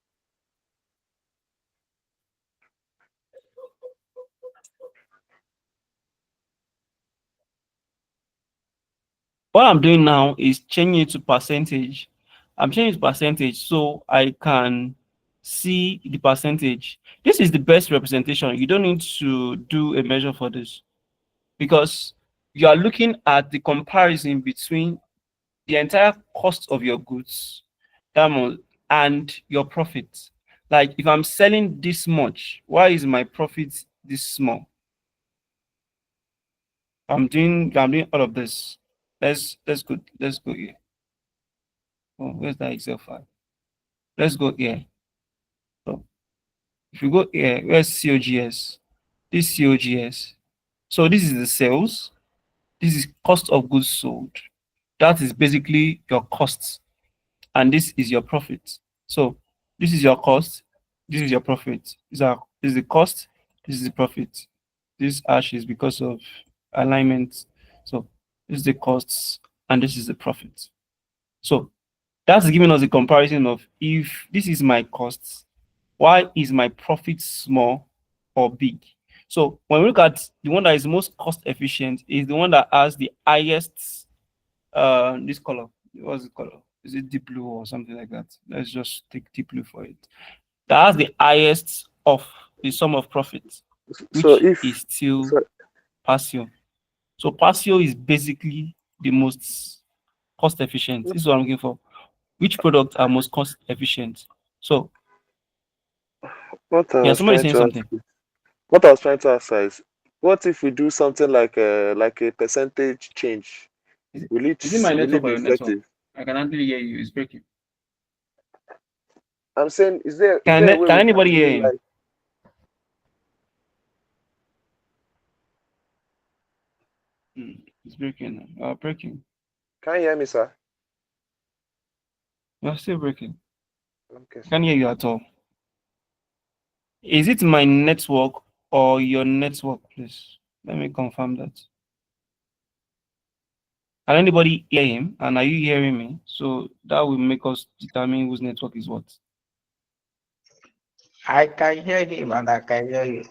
What I'm doing now is changing it to percentage. I'm changing it to percentage so I can see the percentage. This is the best representation. You don't need to do a measure for this because you are looking at the comparison between the entire cost of your goods and your profit. Like if I'm selling this much, why is my profit this small? I'm doing all of this. Let's go here. Oh, where's that Excel file? Let's go here. So if you go here, where's COGS? This COGS. So this is the sales. This is cost of goods sold. That is basically your costs. And this is your profit. So this is your cost. This is your profit. This is the cost. This is the profit. This hash is because of alignment. So this is the costs and this is the profit. So that's giving us a comparison of if this is my costs, why is my profit small or big? So when we look at the one that is most cost efficient is the one that has the highest this color. What's the color? Is it deep blue or something like that? Let's just take deep blue for it. That has the highest of the sum of profits, which is still Passio. So Passio is basically the most cost efficient. This is what I'm looking for. Which products are most cost efficient? So somebody's saying something. What I was trying to ask is, what if we do something like a percentage change? Is it my network or your network? I can hardly hear you. It's breaking. I'm saying, is there can anybody hear him? It's breaking. Breaking. Can you hear me, sir? You're still breaking. Okay, I sir. can't hear you at all. Is it my network or your network, please? Let me confirm that. Can anybody hear him? And are you hearing me? So that will make us determine whose network is what. I can hear him and I can hear you.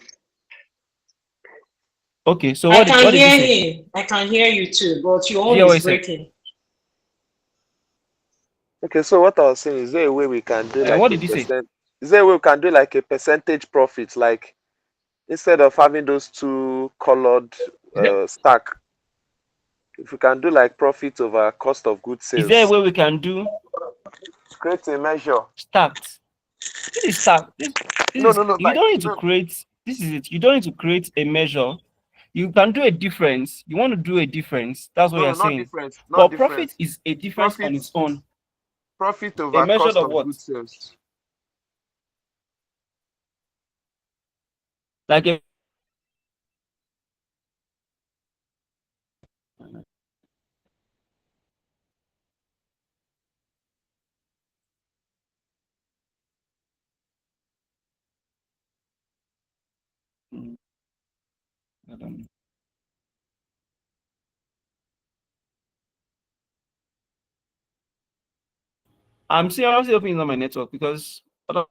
Okay, so I what can did you hear say? him. I can hear you too, but your Did you own hear what he is said? breaking. Okay, so what I was saying, is there a way we can do like What a did he say? percent? Is there a way we can do like a percentage profit, like instead of having those two colored stack, if we can do like profit over cost of goods Is there a sales, way we can do create a measure. stacked? This is stacked. This No, is no, no, you like don't need to no, create. This is it. You don't need to create a measure. You can do a difference. You want to do a difference. That's what no, you're no, not saying. difference, not But profit difference. is a difference on Profit, its own. profit A over measure cost of of what? goods sales. Like a I don't know. I'm seriously hoping it's not my network because other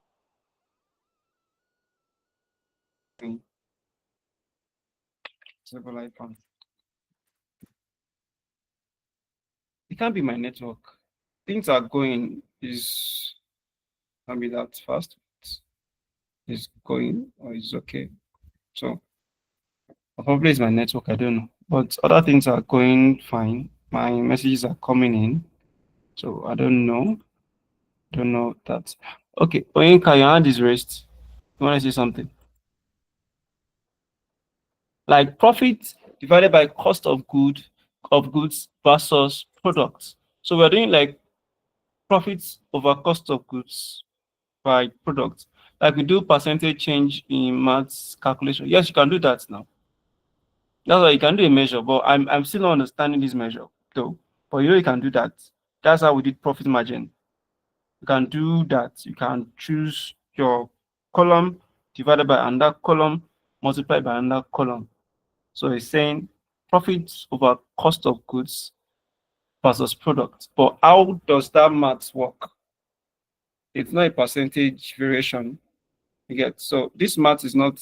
thing. It can't be my network. Things are going is can be that fast. It's going or it's okay. So probably it's my network. I don't know, but other things are going fine. My messages are coming in, so I don't know. Don't know that. Okay, Oyinka, your hand is raised. You want to say something? Like profit divided by cost of goods versus products. So we're doing like profits over cost of goods by product. Like we do percentage change in maths calculation. Yes, you can do that now. That's why you can do a measure, but I'm still not understanding this measure though. But you know you can do that. That's how we did profit margin. You can do that. You can choose your column divided by another column multiplied by another column. So it's saying profits over cost of goods versus product. But how does that math work? It's not a percentage variation. You get so this math is not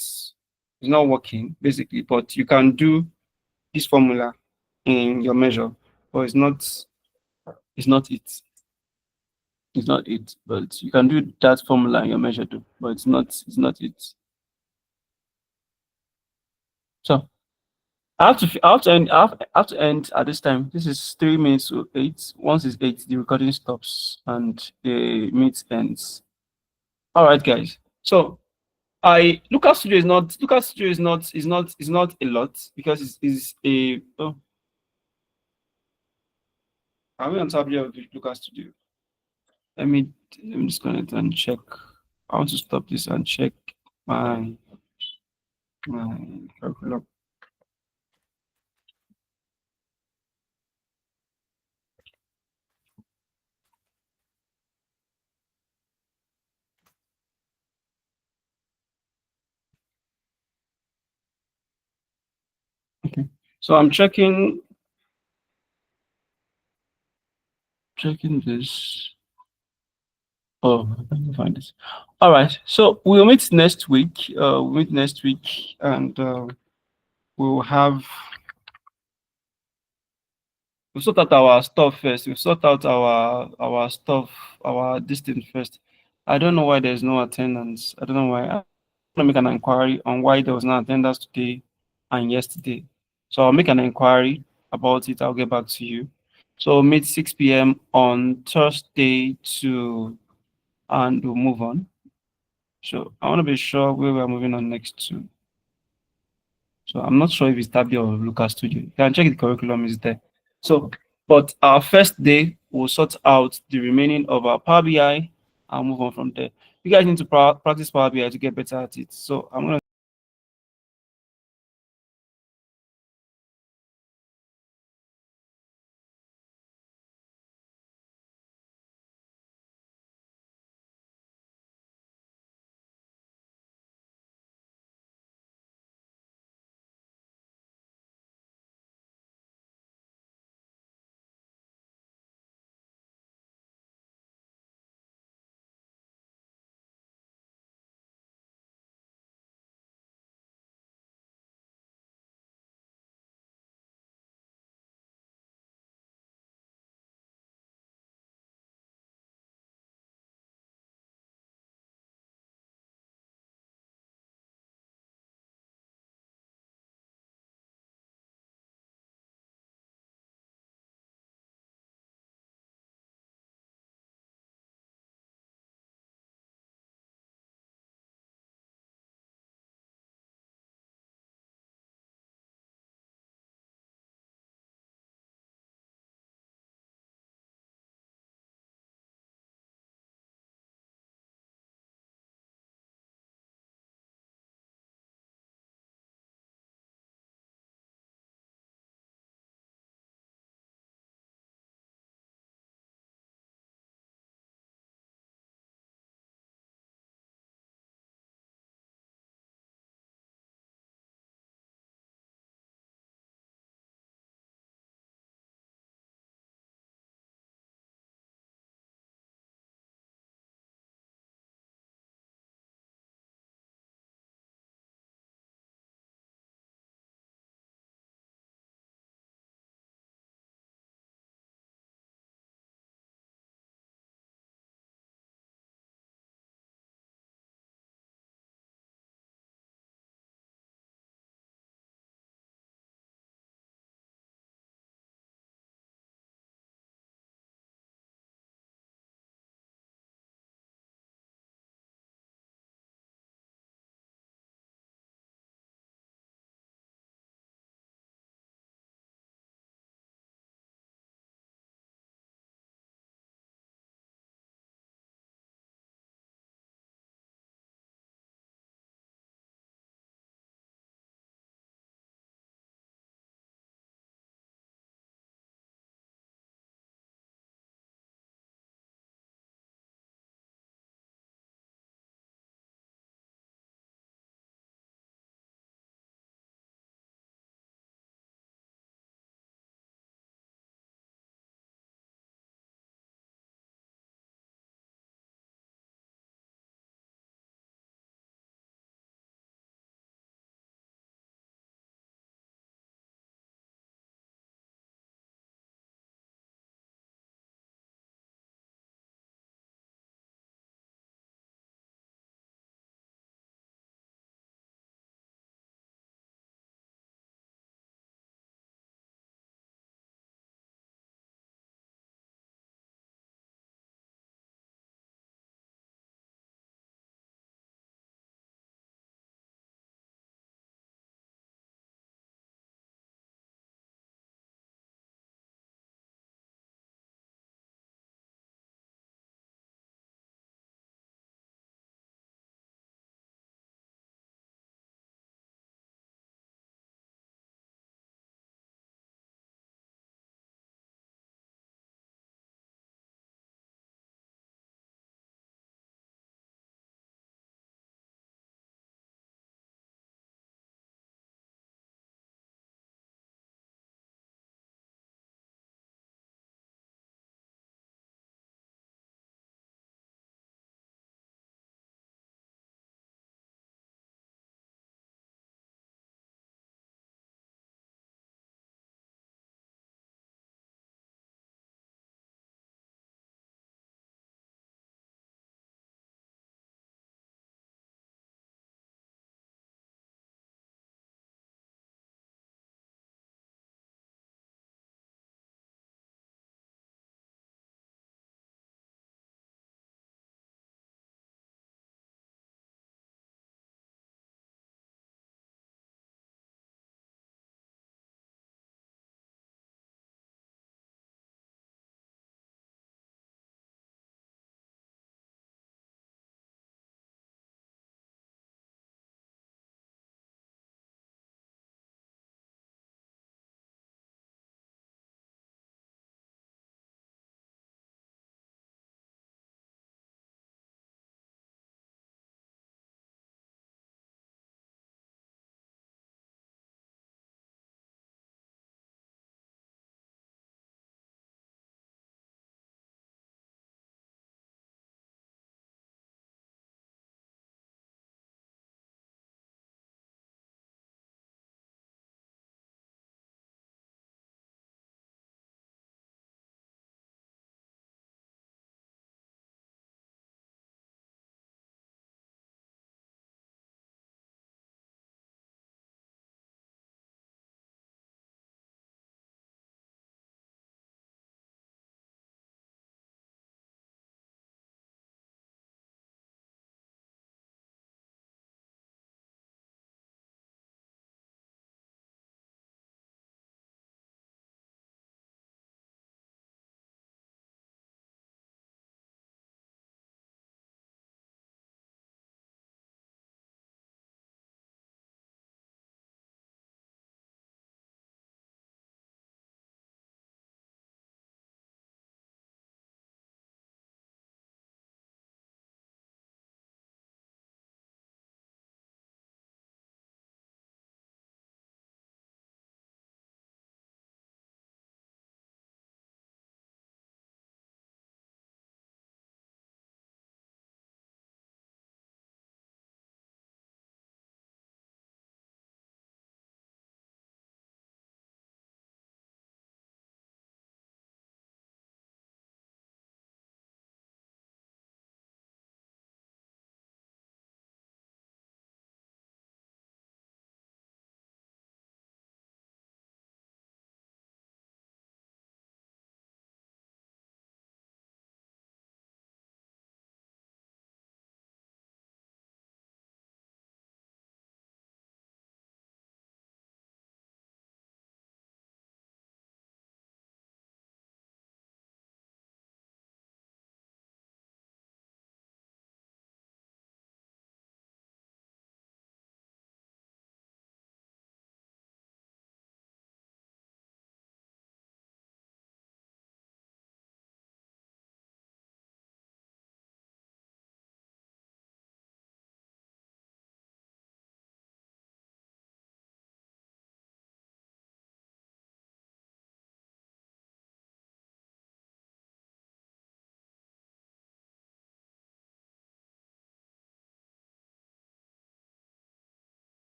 working basically, but you can do this formula in your measure, but it's not it. It's not it. But you can do that formula in your measure too, but it's not it. So I have to end at this time. This is 3 minutes to 8. Once it's 8, the recording stops and the meet ends. All right, guys. So Lucas Studio is not a lot because it's a are we on top of Lucas Studio? Let me disconnect and check. I want to stop this and check my curriculum. Okay. So I'm checking this. Oh, I can't find this. All right. So we'll meet next week. And we'll have we'll sort out our stuff first. We'll sort out our stuff, our distance first. I don't know why there's no attendance. I don't know why. I want to make an inquiry on why there was no attendance today and yesterday. So I'll make an inquiry about it. I'll get back to you. So meet 6 p.m. on Thursday and we'll move on. So I want to be sure where we're moving on next to. So I'm not sure if it's Tabby or Lucas Studio. You can check the curriculum is there. So, but our first day we'll sort out the remaining of our Power BI and move on from there. You guys need to practice Power BI to get better at it. So I'm gonna